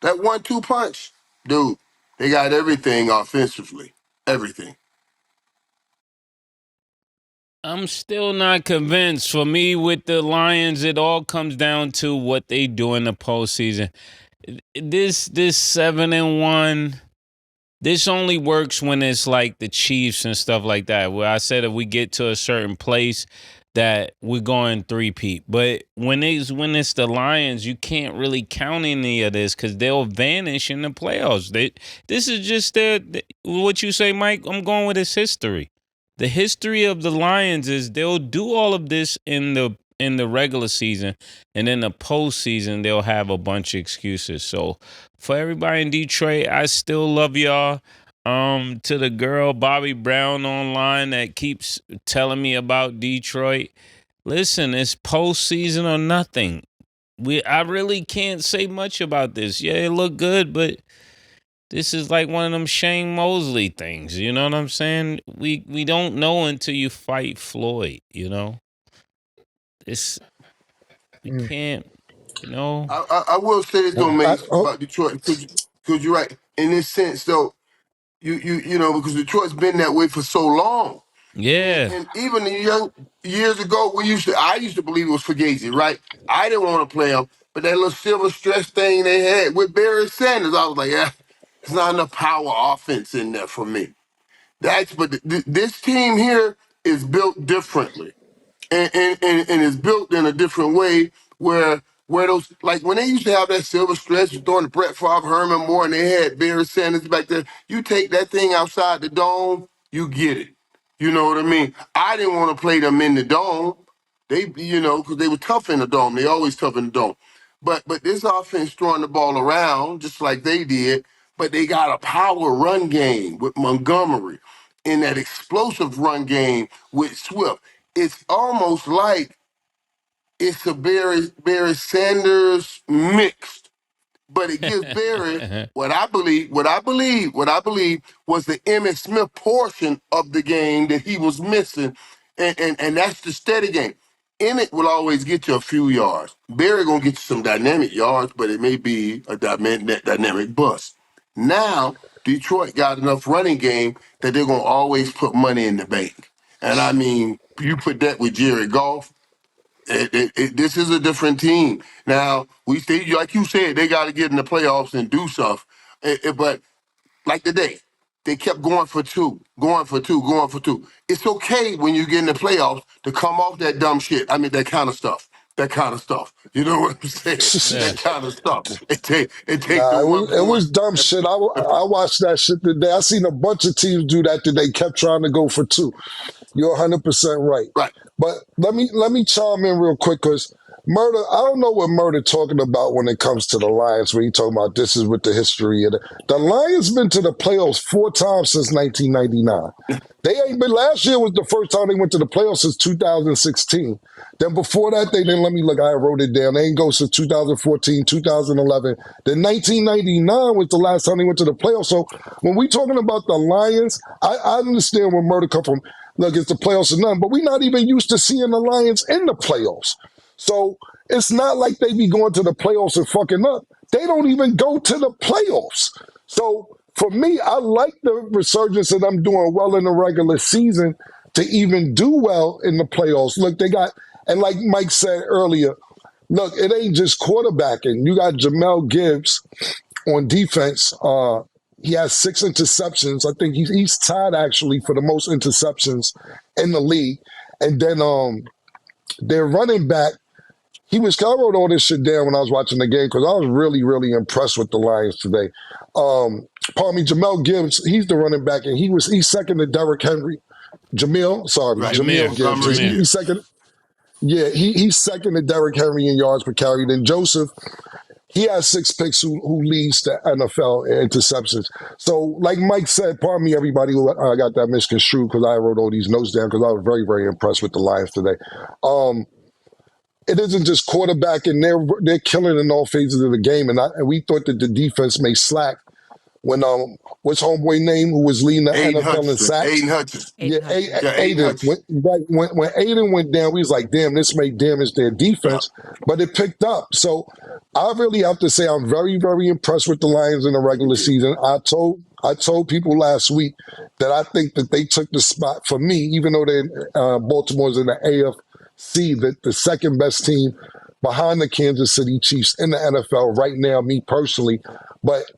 that 1-2 punch, dude, they got everything offensively. Everything. I'm still not convinced. For me, with the Lions, it all comes down to what they do in the postseason. This 7-1, this only works when it's like the Chiefs and stuff like that, where I said if we get to a certain place that we're going three-peat. But when it's the Lions, you can't really count any of this because they'll vanish in the playoffs. This is just what you say, Mike. I'm going with his history. The history of the Lions is they'll do all of this in the regular season, and then the postseason they'll have a bunch of excuses. So for everybody in Detroit, I still love y'all. To the girl Bobby Brown online that keeps telling me about Detroit, listen, it's postseason or nothing. I really can't say much about this. Yeah, it looked good, but this is like one of them Shane Mosley things. You know what I'm saying? We don't know until you fight Floyd. You know, we can't. You know, I will say this though, Mace, about Detroit, because you're right. In this sense, though, because Detroit's been that way for so long. yeah. And even years ago, I used to believe it was Fugazi, right? I didn't want to play him, but that little silver stretch thing they had with Barry Sanders, I was like, yeah, there's not enough power offense in there for me. This team here is built differently, and is built in a different way where those, like when they used to have that silver stretch throwing the Brett Favre, Herman Moore, and they had Barry Sanders back there. You take that thing outside the dome, you get it. You know what I mean? I didn't want to play them in the dome. Because they were tough in the dome. They always tough in the dome. But this offense throwing the ball around just like they did, but they got a power run game with Montgomery and that explosive run game with Swift. It's almost like it's a Barry Sanders mixed, but it gives Barry what I believe was the Emmitt Smith portion of the game that he was missing, and that's the steady game. Emmitt will always get you a few yards. Barry gonna get you some dynamic yards, but it may be a dynamic bust. Now Detroit got enough running game that they're gonna always put money in the bank, and I mean you put that with Jared Goff. This is a different team. Now, we see, like you said, they got to get in the playoffs and do stuff. But like today, they kept going for two. It's okay when you get in the playoffs to come off that dumb shit. I mean, that kind of stuff. You know what I'm saying? That kind of stuff. It takes it was dumb shit. I watched that shit today. I seen a bunch of teams do that today. Kept trying to go for two. You're 100% right. Right. But let me chime in real quick because Murder, I don't know what Murder talking about when it comes to the Lions, when he talking about this is with the history of the Lions been to the playoffs 4 times since 1999. They ain't been, last year was the first time they went to the playoffs since 2016. Then before that, they didn't, let me look, I wrote it down. They ain't go since 2014, 2011. Then 1999 was the last time they went to the playoffs. So when we talking about the Lions, I understand where Murder come from. Look, it's the playoffs or nothing, but we're not even used to seeing the Lions in the playoffs. So it's not like they be going to the playoffs and fucking up. They don't even go to the playoffs. So for me, I like the resurgence of them doing well in the regular season to even do well in the playoffs. Look, they got, and like Mike said earlier, look, it ain't just quarterbacking. You got Jamel Gibbs on defense. He has 6 interceptions. I think he's tied actually for the most interceptions in the league. And then their running back, I wrote all this shit down when I was watching the game because I was really, really impressed with the Lions today. Jamel Gibbs, he's the running back, and he's second to Derrick Henry. Jamil Gibbs. He's second. Yeah, he's second to Derrick Henry in yards per carry. Then Joseph, he has 6 picks who leads the NFL in interceptions. So, like Mike said, pardon me, everybody who got that misconstrued because I wrote all these notes down because I was very, very impressed with the Lions today. It isn't just quarterbacking; they're killing in all phases of the game, and we thought that the defense may slack when what's homeboy name who was leading the NFL in sacks? Aiden Hutchinson. Aiden. When Aiden went down, we was like, damn, this may damage their defense, but it picked up. So I really have to say I'm very, very impressed with the Lions in the regular season. I told people last week that I think that they took the spot for me, even though Baltimore's in the AFC, the second best team behind the Kansas City Chiefs in the NFL right now, me personally. But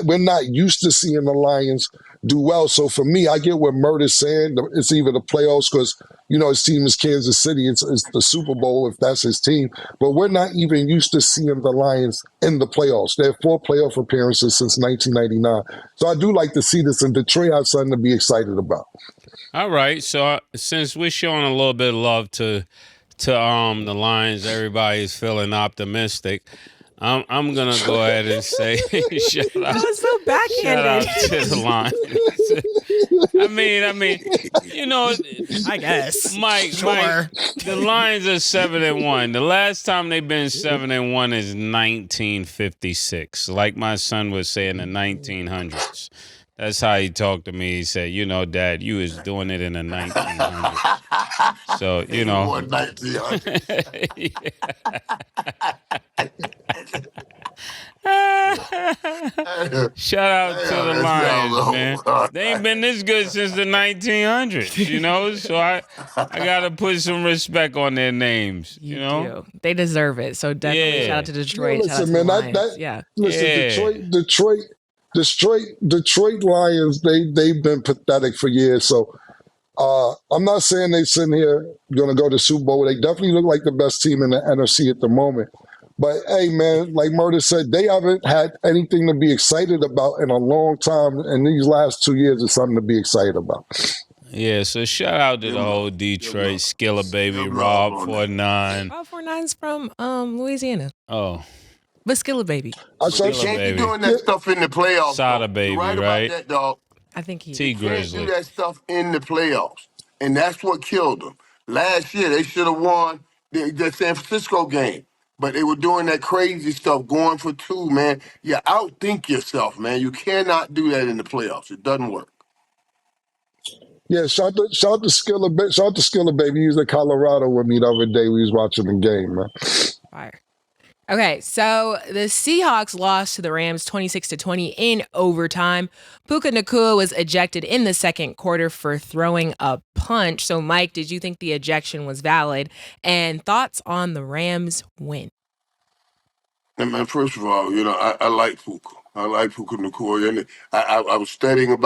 we're not used to seeing the Lions do well. So for me, I get what Murder's saying. It's either the playoffs because, his team is Kansas City. It's the Super Bowl if that's his team. But we're not even used to seeing the Lions in the playoffs. They have 4 playoff appearances since 1999. So I do like to see this, and Detroit has something to be excited about. All right. So since we're showing a little bit of love to the Lions, everybody's feeling optimistic. I'm gonna go ahead and say shout out. That was so backhanded. Shout out to the Lions. I guess. Mike, the Lions are 7-1. The last time they've been 7-1 is 1956. Like my son would say in the 1900s. That's how he talked to me. He said, Dad, you was doing it in the 1900s. So, 1900s. Shout out to the Lions, man. They ain't been this good since the 1900s, So I got to put some respect on their names, You do. They deserve it. So definitely shout out to Detroit. Shout out to the Lions. Listen, Detroit Lions, they've been pathetic for years. So I'm not saying they sitting here going to go to Super Bowl. They definitely look like the best team in the NFC at the moment. But hey, man, like Murder said, they haven't had anything to be excited about in a long time. And these last 2 years is something to be excited about. Yeah, so shout out to the whole Detroit Skilla Baby, Rob 49. Rob 49's from Louisiana. Oh. But Skilla Baby. You can't be doing that stuff in the playoffs. Sada Baby, right? About that, dog. I think he T Grizzly. Can't do that stuff in the playoffs. And that's what killed them. Last year, they should have won the San Francisco game. But they were doing that crazy stuff, going for 2, man. You outthink yourself, man. You cannot do that in the playoffs. It doesn't work. Yeah, shout to Skilla Baby. He was in Colorado with me the other day. We was watching the game, man. Fire. Okay, so the Seahawks lost to the Rams 26-20 in overtime. Puka Nacua was ejected in the second quarter for throwing a punch. So, Mike, did you think the ejection was valid? And thoughts on the Rams win? And man, first of all, I like Puka. I like Puka Nacua. And I was studying him,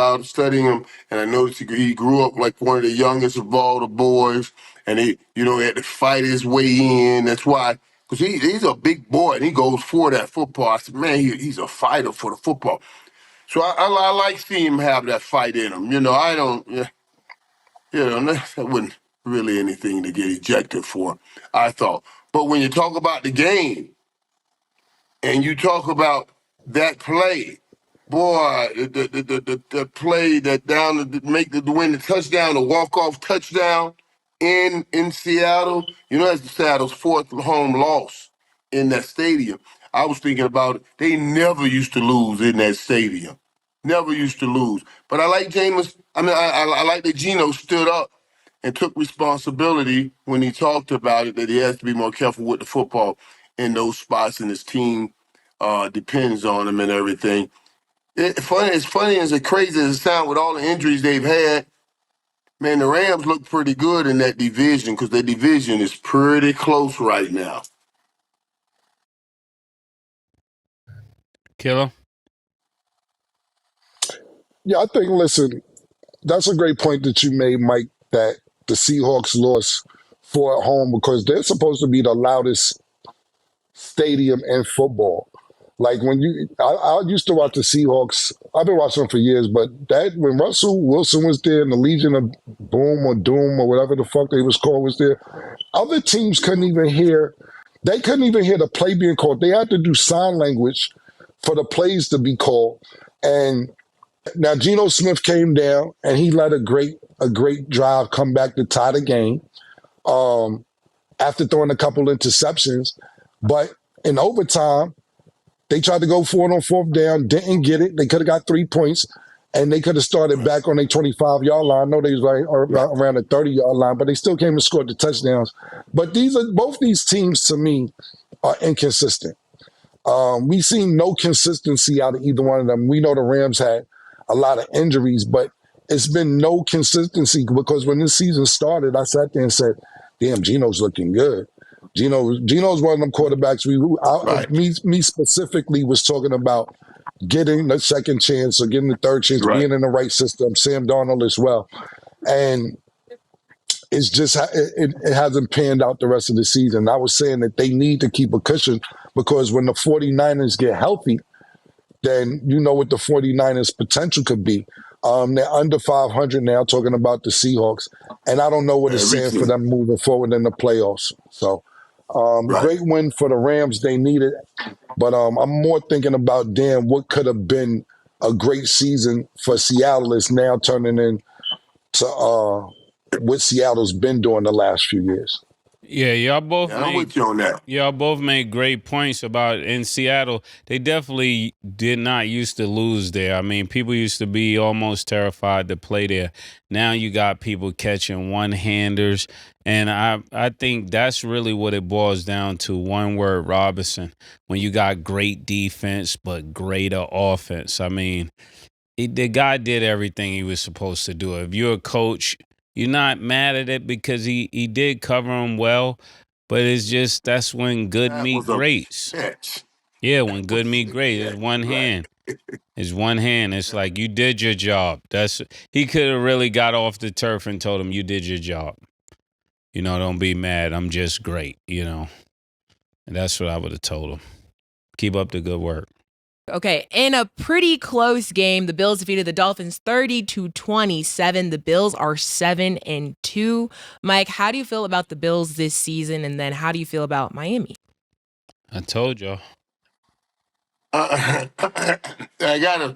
and I noticed he grew up like one of the youngest of all the boys. And he had to fight his way in. That's why, because he's a big boy, and he goes for that football. I said, man, he's a fighter for the football. So I like seeing him have that fight in him. That wasn't really anything to get ejected for, I thought. But when you talk about the game and you talk about that play, boy, the play that down to make the win the touchdown, the walk-off touchdown in Seattle, that's Seattle's fourth home loss in that stadium. I was thinking about it. They never used to lose in that stadium. Never used to lose. But I like Jameis. I like that Geno stood up and took responsibility when he talked about it, that he has to be more careful with the football in those spots, and his team depends on him and everything. It's funny as crazy as it sounds with all the injuries they've had. Man, the Rams look pretty good in that division because their division is pretty close right now. Killer. Yeah, I think, listen, that's a great point that you made, Mike, that the Seahawks lost 4 at home because they're supposed to be the loudest stadium in football. Like I used to watch the Seahawks. I've been watching them for years, but when Russell Wilson was there and the Legion of Boom or Doom or whatever the fuck they was called was there, other teams couldn't even hear. They couldn't even hear the play being called. They had to do sign language for the plays to be called. And now Geno Smith came down and he let a great drive come back to tie the game after throwing a couple interceptions. But in overtime, they tried to go for it on 4th down, didn't get it. They could have got 3 points, and they could have started back on their 25-yard line. I know they was around the 30-yard line, but they still came and scored the touchdowns. But both these teams, to me, are inconsistent. We've seen no consistency out of either one of them. We know the Rams had a lot of injuries, but it's been no consistency because when this season started, I sat there and said, damn, Geno's looking good. Geno's one of them quarterbacks. Me specifically was talking about getting the second chance or getting the third chance, being in the right system. Sam Darnold as well, and it's just it hasn't panned out the rest of the season. I was saying that they need to keep a cushion because when the 49ers get healthy, then you know what the 49ers potential could be. They're under 500 now, talking about the Seahawks, and I don't know what it's saying for them moving forward in the playoffs. So. Great win for the Rams. They need it. But I'm more thinking about, damn, what could have been a great season for Seattle is now turning into what Seattle's been doing the last few years. Yeah, I'm with you on that. Y'all both made great points about in Seattle. They definitely did not used to lose there. I mean, people used to be almost terrified to play there. Now you got people catching one-handers, and I think that's really what it boils down to. One word, Robinson. When you got great defense but greater offense. I mean, the guy did everything he was supposed to do. If you're a coach, you're not mad at it because he did cover him well, but it's just that's when good meet greats. Yeah, when good meet great, it's one hand. It's one hand. It's like you did your job. He could have really got off the turf and told him you did your job. Don't be mad. I'm just great. And that's what I would have told him. Keep up the good work. Okay, in a pretty close game, the Bills defeated the Dolphins 30-27. The Bills are 7-2. Mike, how do you feel about the Bills this season? And then how do you feel about Miami? I told y'all. I gotta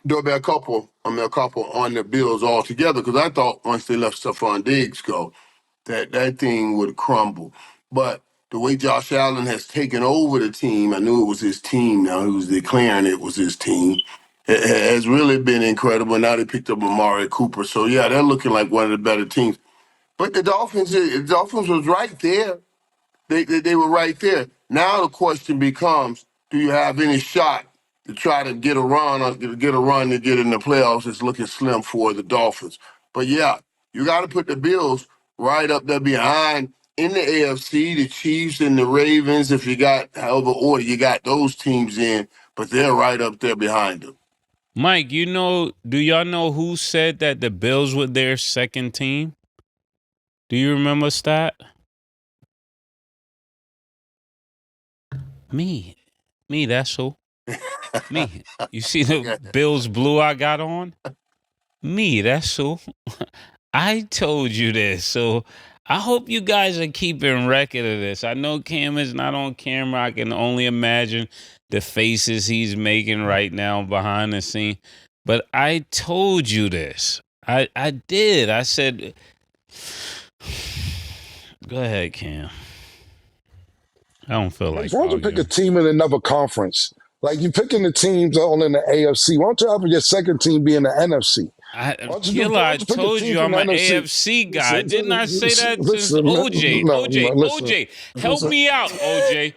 do a couple on the Bills altogether because I thought once they let Stephon Diggs go, that thing would crumble. But the way Josh Allen has taken over the team, I knew it was his team now. He was declaring it was his team. It has really been incredible. Now they picked up Amari Cooper. So, yeah, they're looking like one of the better teams. But the Dolphins was right there. They were right there. Now the question becomes, do you have any shot to try to get a run to get in the playoffs? It's looking slim for the Dolphins. But, yeah, you got to put the Bills right up there behind in the AFC, the Chiefs and the Ravens, if you got however order you got those teams in, but they're right up there behind them. Mike, do y'all know who said that the Bills were their second team? Do you remember stat? Me, that's who. Me. You see the Bills blue I got on? Me, that's who. I told you this. So I hope you guys are keeping record of this. I know Cam is not on camera. I can only imagine the faces he's making right now behind the scene. But I told you this. I did. I said, go ahead, Cam. I don't feel like Why don't you pick a arguing. team in another conference? Like you're picking the teams all in the AFC. Why don't you have your second team be in the NFC? Killer, I told you I'm an AFC guy. Didn't I say that since OJ? OJ, help me out, OJ.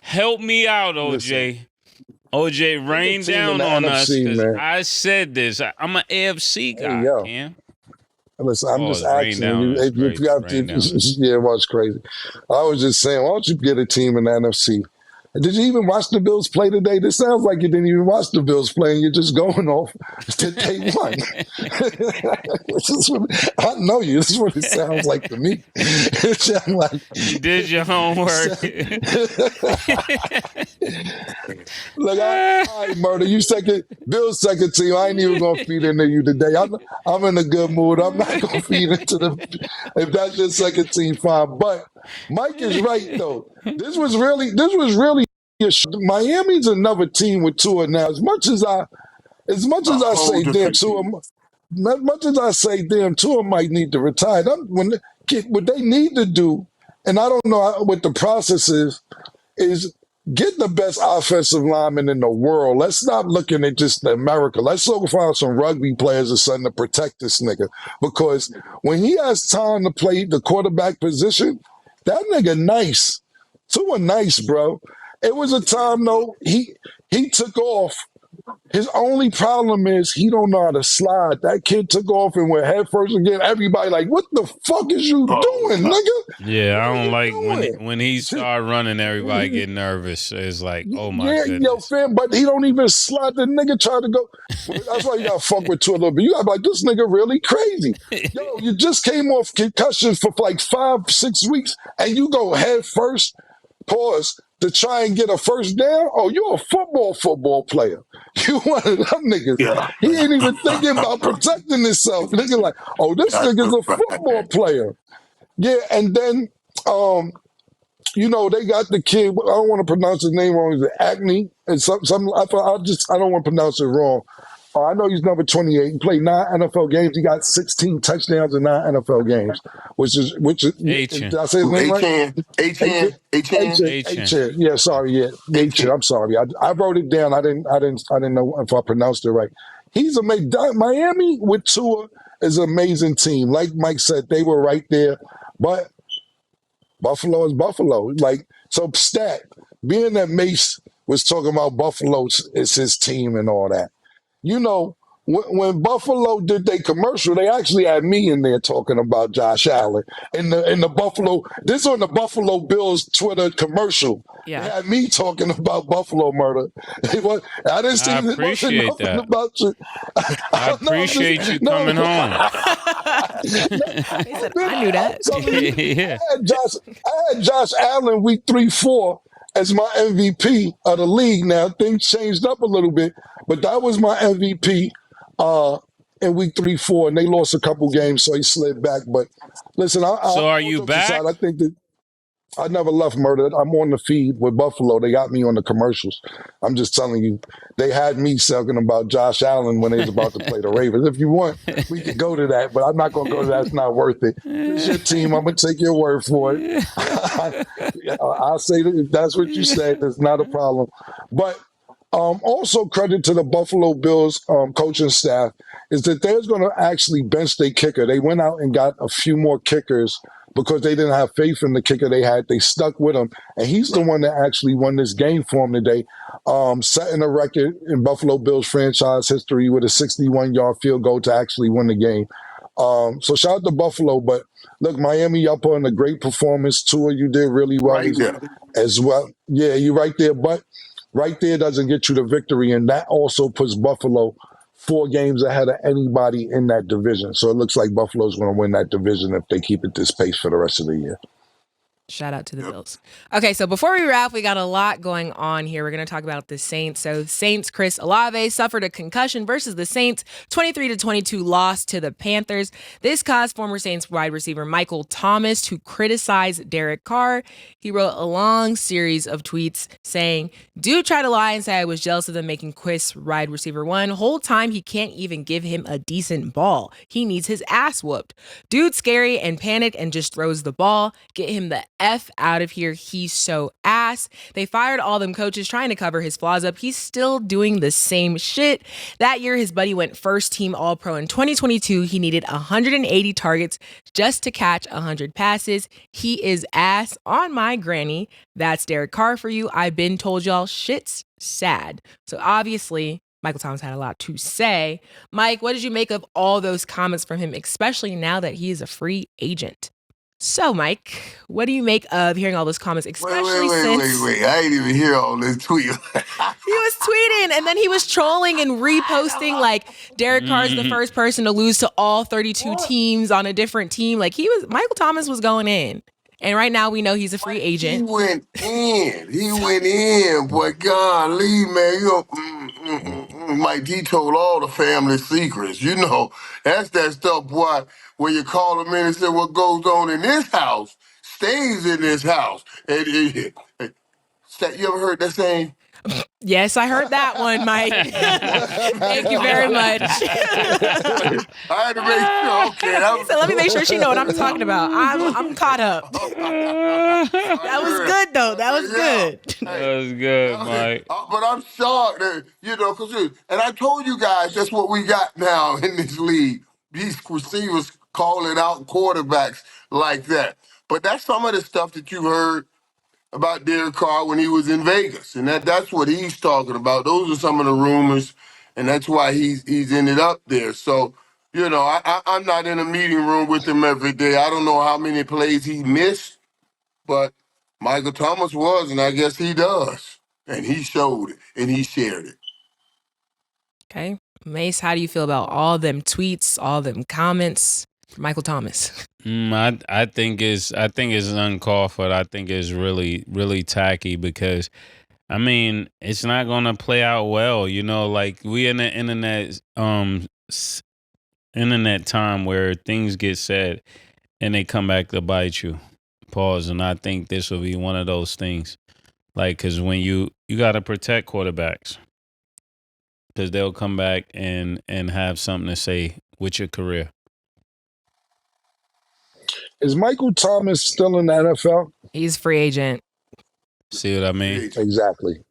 Help me out, OJ. OJ, rain down on us because I said this. I'm an AFC guy, Cam. Listen, I'm just asking you. If you have to, yeah, it was crazy. I was just saying, why don't you get a team in the NFC? Did you even watch the Bills play today? This sounds like you didn't even watch the Bills play and you're just going off to day one. I know you. This is what it sounds like to me. It sounds like you did your homework. Look, all right, Murder, you second, Bill's second team. I ain't even gonna feed into you today. I'm in a good mood. I'm not gonna feed into if that's your second team, fine. But Mike is right though. This was really Miami's another team with Tua now. As much as I say damn Tua might need to retire. What they need to do, and I don't know what the process is get the best offensive lineman in the world. Let's stop looking at just America. Let's go find some rugby players or something to protect this nigga. Because when he has time to play the quarterback position, that nigga nice. Tua nice, bro. It was a time, though, he took off. His only problem is he don't know how to slide. That kid took off and went head first again. Everybody like, what the fuck is you doing, nigga? Yeah, I don't like when he started running, everybody get nervous. It's like, oh my goodness. Yo, fam, but he don't even slide. The nigga try to go. That's why you gotta fuck with Tua a little bit. You gotta be like, this nigga really crazy. Yo, you just came off concussion for like 5-6 weeks and you go head first, pause, to try and get a first down? Oh, you're a football player. You one of them niggas. Yeah. He ain't even thinking about protecting himself. Nigga like, oh, this nigga's a football player. Yeah, and then, they got the kid, I don't want to pronounce his name wrong, is it Acne? And I don't want to pronounce it wrong. I know he's number 28. He played 9 NFL games. He got 16 touchdowns in 9 NFL games, which is did I say his name right? Achan. Yeah, sorry. Yeah, Achan. I'm sorry. I wrote it down. I didn't know if I pronounced it right. He's amazing. Miami with Tua is an amazing team. Like Mike said, they were right there, but Buffalo is Buffalo. So stat, being that Mase was talking about Buffalo is his team and all that. When Buffalo did their commercial, they actually had me in there talking about Josh Allen in the Buffalo. This on the Buffalo Bills Twitter commercial. Yeah. They had me talking about Buffalo murder. I didn't see appreciate that. About you. I appreciate you coming home. I knew that. Yeah. I had Josh Allen week 3-4 as my MVP of the league. Now things changed up a little bit, but that was my MVP in week 3-4, and they lost a couple games, so he slid back. But listen, are you back? I think that I never left Murder. I'm on the feed with Buffalo. They got me on the commercials. I'm just telling you, they had me talking about Josh Allen when they was about to play the Ravens. If you want, we can go to that, but I'm not going to go to that. It's not worth it. It's your team. I'm going to take your word for it. I'll say that if that's what you said, it's not a problem. But also credit to the Buffalo Bills coaching staff is that they're going to actually bench their kicker. They went out and got a few more kickers because they didn't have faith in the kicker they had. They stuck with him, and he's the one that actually won this game for them today, setting a record in Buffalo Bills franchise history with a 61-yard field goal to actually win the game. So shout out to Buffalo, but look, Miami, y'all put in a great performance. Tua, you did really well as well. Yeah, you're right there, but right there doesn't get you the victory, and that also puts Buffalo 4 games ahead of anybody in that division. So it looks like Buffalo's going to win that division if they keep at this pace for the rest of the year. Shout out to the Bills. Okay, so before we wrap, we got a lot going on here. We're going to talk about the Saints. So Saints Chris Olave suffered a concussion versus the Saints, 23-22 loss to the Panthers. This caused former Saints wide receiver Michael Thomas to criticize Derek Carr. He wrote a long series of tweets saying, "Dude tried to lie and say I was jealous of them making Chris wide receiver one. Whole time he can't even give him a decent ball. He needs his ass whooped. Dude's scary and panicked and just throws the ball. Get him the F out of here. He's so ass. They fired all them coaches trying to cover his flaws up. He's still doing the same shit. That year, his buddy went first team All-Pro. In 2022, he needed 180 targets just to catch 100 passes. He is ass on my granny. That's Derek Carr for you. I've been told y'all shit's sad." So obviously, Michael Thomas had a lot to say. Mike, what did you make of all those comments from him, especially now that he is a free agent? So, Mike, what do you make of hearing all those comments, especially since Wait. I ain't even hear all this tweet. he was tweeting and then he was trolling and reposting like Derek Carr's the first person to lose to all 32 teams on a different team. Like Michael Thomas was going in. And right now we know he's a free agent. He went in. Boy, golly, man. Mike D told all the family secrets. You know, that's that stuff, boy, where you call him in and say what goes on in this house stays in this house. You ever heard that saying? Yes, I heard that one, Mike. Thank you very much. I had to make sure. Okay, He said, let me make sure she know what I'm talking about. I'm caught up. That was good, though. That was good. That was good, Mike. But I'm shocked that, and I told you guys that's what we got now in this league. These receivers calling out quarterbacks like that. But that's some of the stuff that you heard about Derek Carr when he was in Vegas. And that's what he's talking about. Those are some of the rumors, and that's why he's ended up there. So, I'm not in a meeting room with him every day. I don't know how many plays he missed, but Michael Thomas was, and I guess he does. And he showed it, and he shared it. Okay. Mase, how do you feel about all them tweets, all them comments from Michael Thomas? I think it's uncalled for. I think it's really, really tacky because, I mean, it's not gonna play out well. Like we in the internet time where things get said and they come back to bite you. Pause. And I think this will be one of those things. Like, because when you got to protect quarterbacks because they'll come back and have something to say with your career. Is Michael Thomas still in the NFL? He's a free agent. See what I mean? Exactly.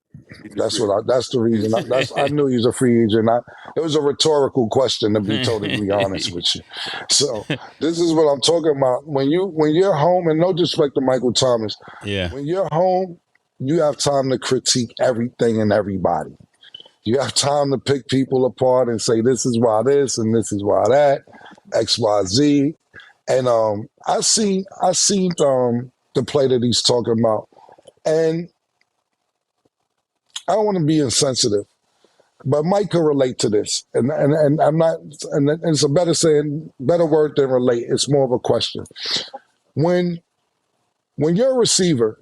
That's the reason. I knew he was a free agent. It was a rhetorical question, to be totally honest with you. So this is what I'm talking about. When you're home, and no disrespect to Michael Thomas, Yeah. when you're home, you have time to critique everything and everybody. You have time to pick people apart and say this is why this and this is why that, X, Y, Z. And I seen the play that he's talking about, and I don't want to be insensitive, but Mike can relate to this, and I'm not, and it's a better word than relate. It's more of a question. When you're a receiver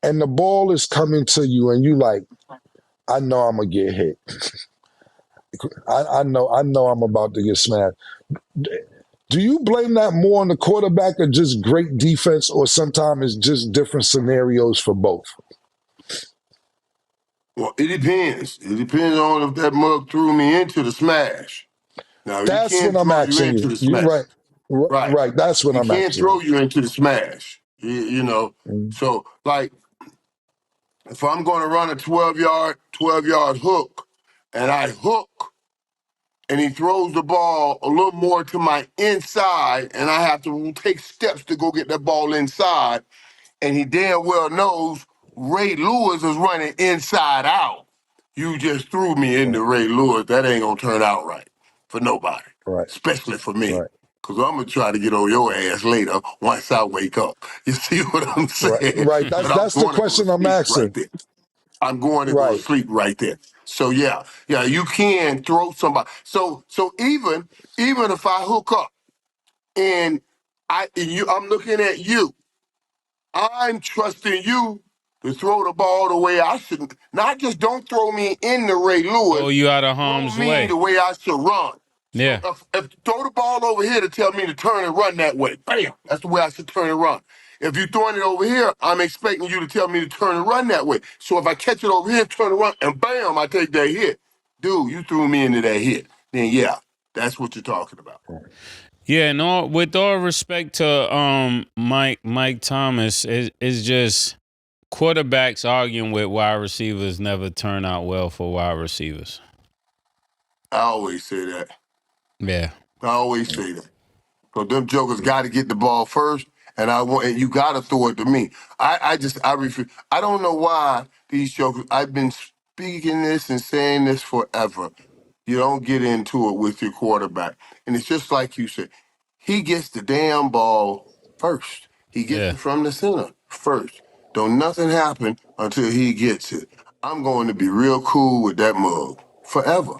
and the ball is coming to you, and you like, I know I'm gonna get hit. I know I'm about to get smashed. Do you blame that more on the quarterback or just great defense, or sometimes it's just different scenarios for both? Well, it depends. It depends on if that mug threw me into the smash. Now, That's you can't what I'm throw asking into you. the smash. Right. That's what I'm He can't asking throw you. you into the smash. So, like, if I'm going to run a 12-yard hook, and I hook, and he throws the ball a little more to my inside, and I have to take steps to go get that ball inside, and he damn well knows Ray Lewis is running inside out. You just threw me into Ray Lewis. That ain't gonna turn out right for nobody, Right. especially for me. Right. Because I'm gonna try to get on your ass later once I wake up. You see what I'm saying? Right. That's the question I'm asking. Right there. I'm going to go to sleep right there. So yeah, you can throw somebody. So even if I hook up and I'm looking at you, I'm trusting you to throw the ball the way I should. Not just don't throw me in the Ray Lewis. Throw you out of Throw harm's me way. the way I should run. Yeah. So if throw the ball over here to tell me to turn and run that way. Bam. That's the way I should turn and run. If you're throwing it over here, I'm expecting you to tell me to turn and run that way. So if I catch it over here, turn and run, and bam, I take that hit. Dude, you threw me into that hit. Then yeah, that's what you're talking about. Yeah, and with all respect to Mike Thomas, it's just quarterbacks arguing with wide receivers never turn out well for wide receivers. I always say that. Yeah. I always say that. So them jokers got to get the ball first, and you got to throw it to me. I refuse. I don't know why these jokers. I've been speaking this and saying this forever. You don't get into it with your quarterback, and it's just like you said. He gets the damn ball first. He gets it from the center first. Don't nothing happen until he gets it. I'm going to be real cool with that mug forever.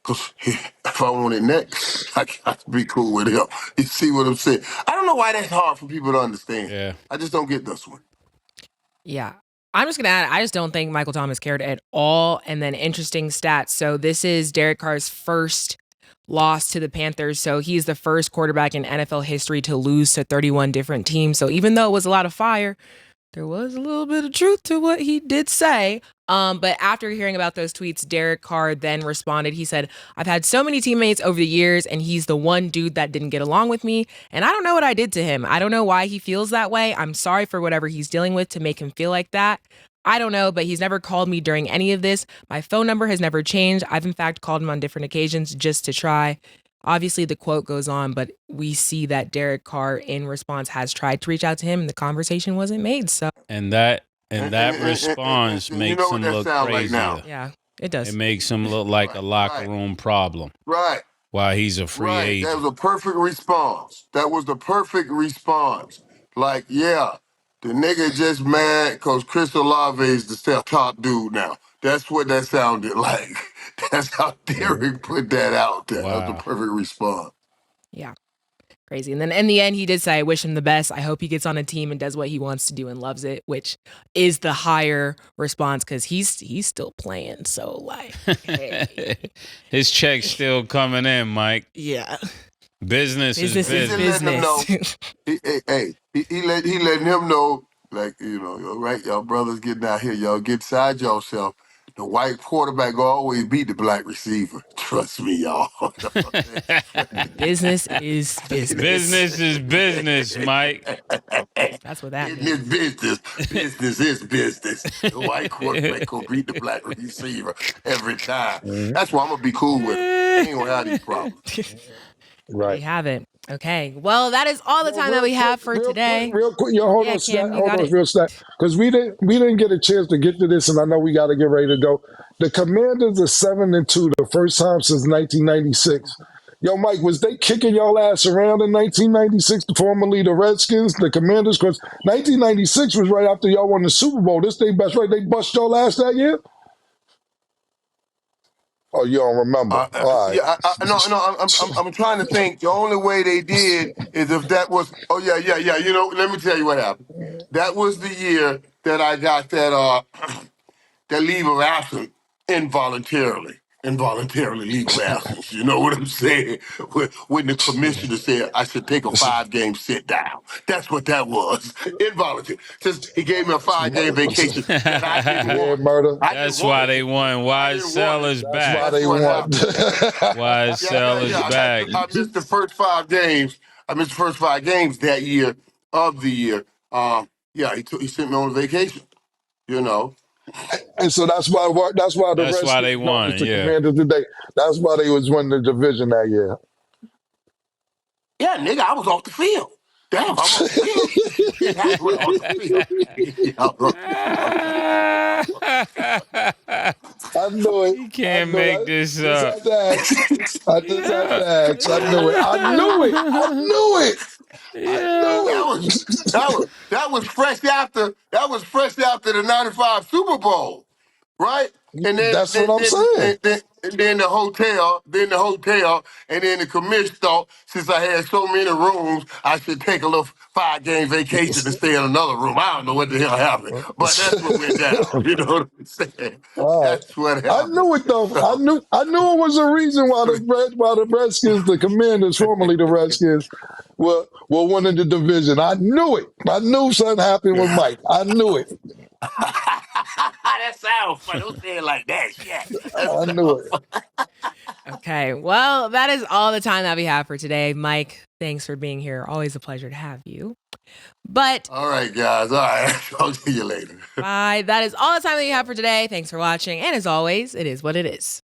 Because if I want it next, I got to be cool with him. You see what I'm saying? I don't know why that's hard for people to understand. Yeah. I just don't get this one. Yeah. I'm just going to add, I just don't think Michael Thomas cared at all. And then interesting stats. So this is Derek Carr's first loss to the Panthers. So he's the first quarterback in NFL history to lose to 31 different teams. So even though it was a lot of fire, there was a little bit of truth to what he did say. But after hearing about those tweets, Derek Carr then responded. He said, "I've had so many teammates over the years, and he's the one dude that didn't get along with me. And I don't know what I did to him. I don't know why he feels that way. I'm sorry for whatever he's dealing with to make him feel like that. I don't know, but he's never called me during any of this. My phone number has never changed. I've in fact called him on different occasions just to try." Obviously, the quote goes on, but we see that Derek Carr, in response, has tried to reach out to him, and the conversation wasn't made. So, And that response makes him look crazier. Like yeah, it does. It makes him look like a locker room problem. Right. While he's a free agent. That was a perfect response. That was the perfect response. Like, yeah, the nigga just mad because Chris Olave is the top dude now. That's what that sounded like. That's how Derek put that out there. That was the perfect response. Yeah. Crazy. And then in the end, he did say, "I wish him the best. I hope he gets on a team and does what he wants to do and loves it," which is the higher response because he's still playing. So, like, hey. His check's still coming in, Mike. Yeah. Business is business. He letting him know, like, right, y'all brothers getting out here, y'all get inside yourself. The white quarterback will always beat the black receiver. Trust me, y'all. Business is business. Business is business, Mike. That's what that means. Business is business. The white quarterback will beat the black receiver every time. That's why I'm going to be cool with him. He ain't going to have these problems. Right. We have it. Okay. Well, that is all the time that we have for today. Real quick, hold on, Cam, real stat, because we didn't get a chance to get to this, and I know we got to get ready to go. The Commanders are 7-2, the first time since 1996. Yo, Mike, was they kicking y'all ass around in 1996, formerly the Redskins, the Commanders? Because 1996 was right after y'all won the Super Bowl. This they best, right? They bust y'all ass that year? Oh, you don't remember? All right. Yeah, I'm trying to think. The only way they did is if that was. Oh yeah. Let me tell you what happened. That was the year that I got that that leave of absence involuntarily leave of absence. You know what I'm saying? When the commissioner said I should take a 5-game sit down. That's what that was. Involuntary. Just he gave me a 5-game vacation that I didn't want. Murder. That's why they won. YSL is back. That's why they won. YSL is back. I missed the first 5 games. That year of the year. He sent me on a vacation. And so that's why they won. The Commanders today. That's why they was winning the division that year. Yeah, nigga, I was off the field. Damn, I'm off the field. Yeah, I was off the field. I knew it. You can't make this up. I just had to ask. I knew it. That was fresh after the '95 Super Bowl, right? And then that's what I'm saying. and then the hotel, and then the commission thought since I had so many rooms, I should take a little 5-game vacation to stay in another room. I don't know what the hell happened, but that's what went down. You know what I'm saying? All right. That's what I happened. knew it though. I knew it was a reason why the Redskins, the Commanders, formerly the Redskins, were winning the division. I knew it. I knew something happened with Mike. I knew it. That sounds funny. Don't say it like that. Shit. That I knew sounds it. funny. Okay, well, that is all the time that we have for today. Mike, thanks for being here. Always a pleasure to have you. But All right, guys. All right. I'll see you later. bye. That is all the time that you have for today. Thanks for watching. And as always, it is what it is.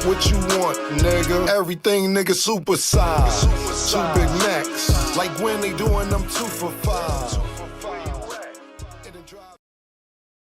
What you want, nigga? Everything, nigga, super size. Two big necks, like when they doing them 2 for $5.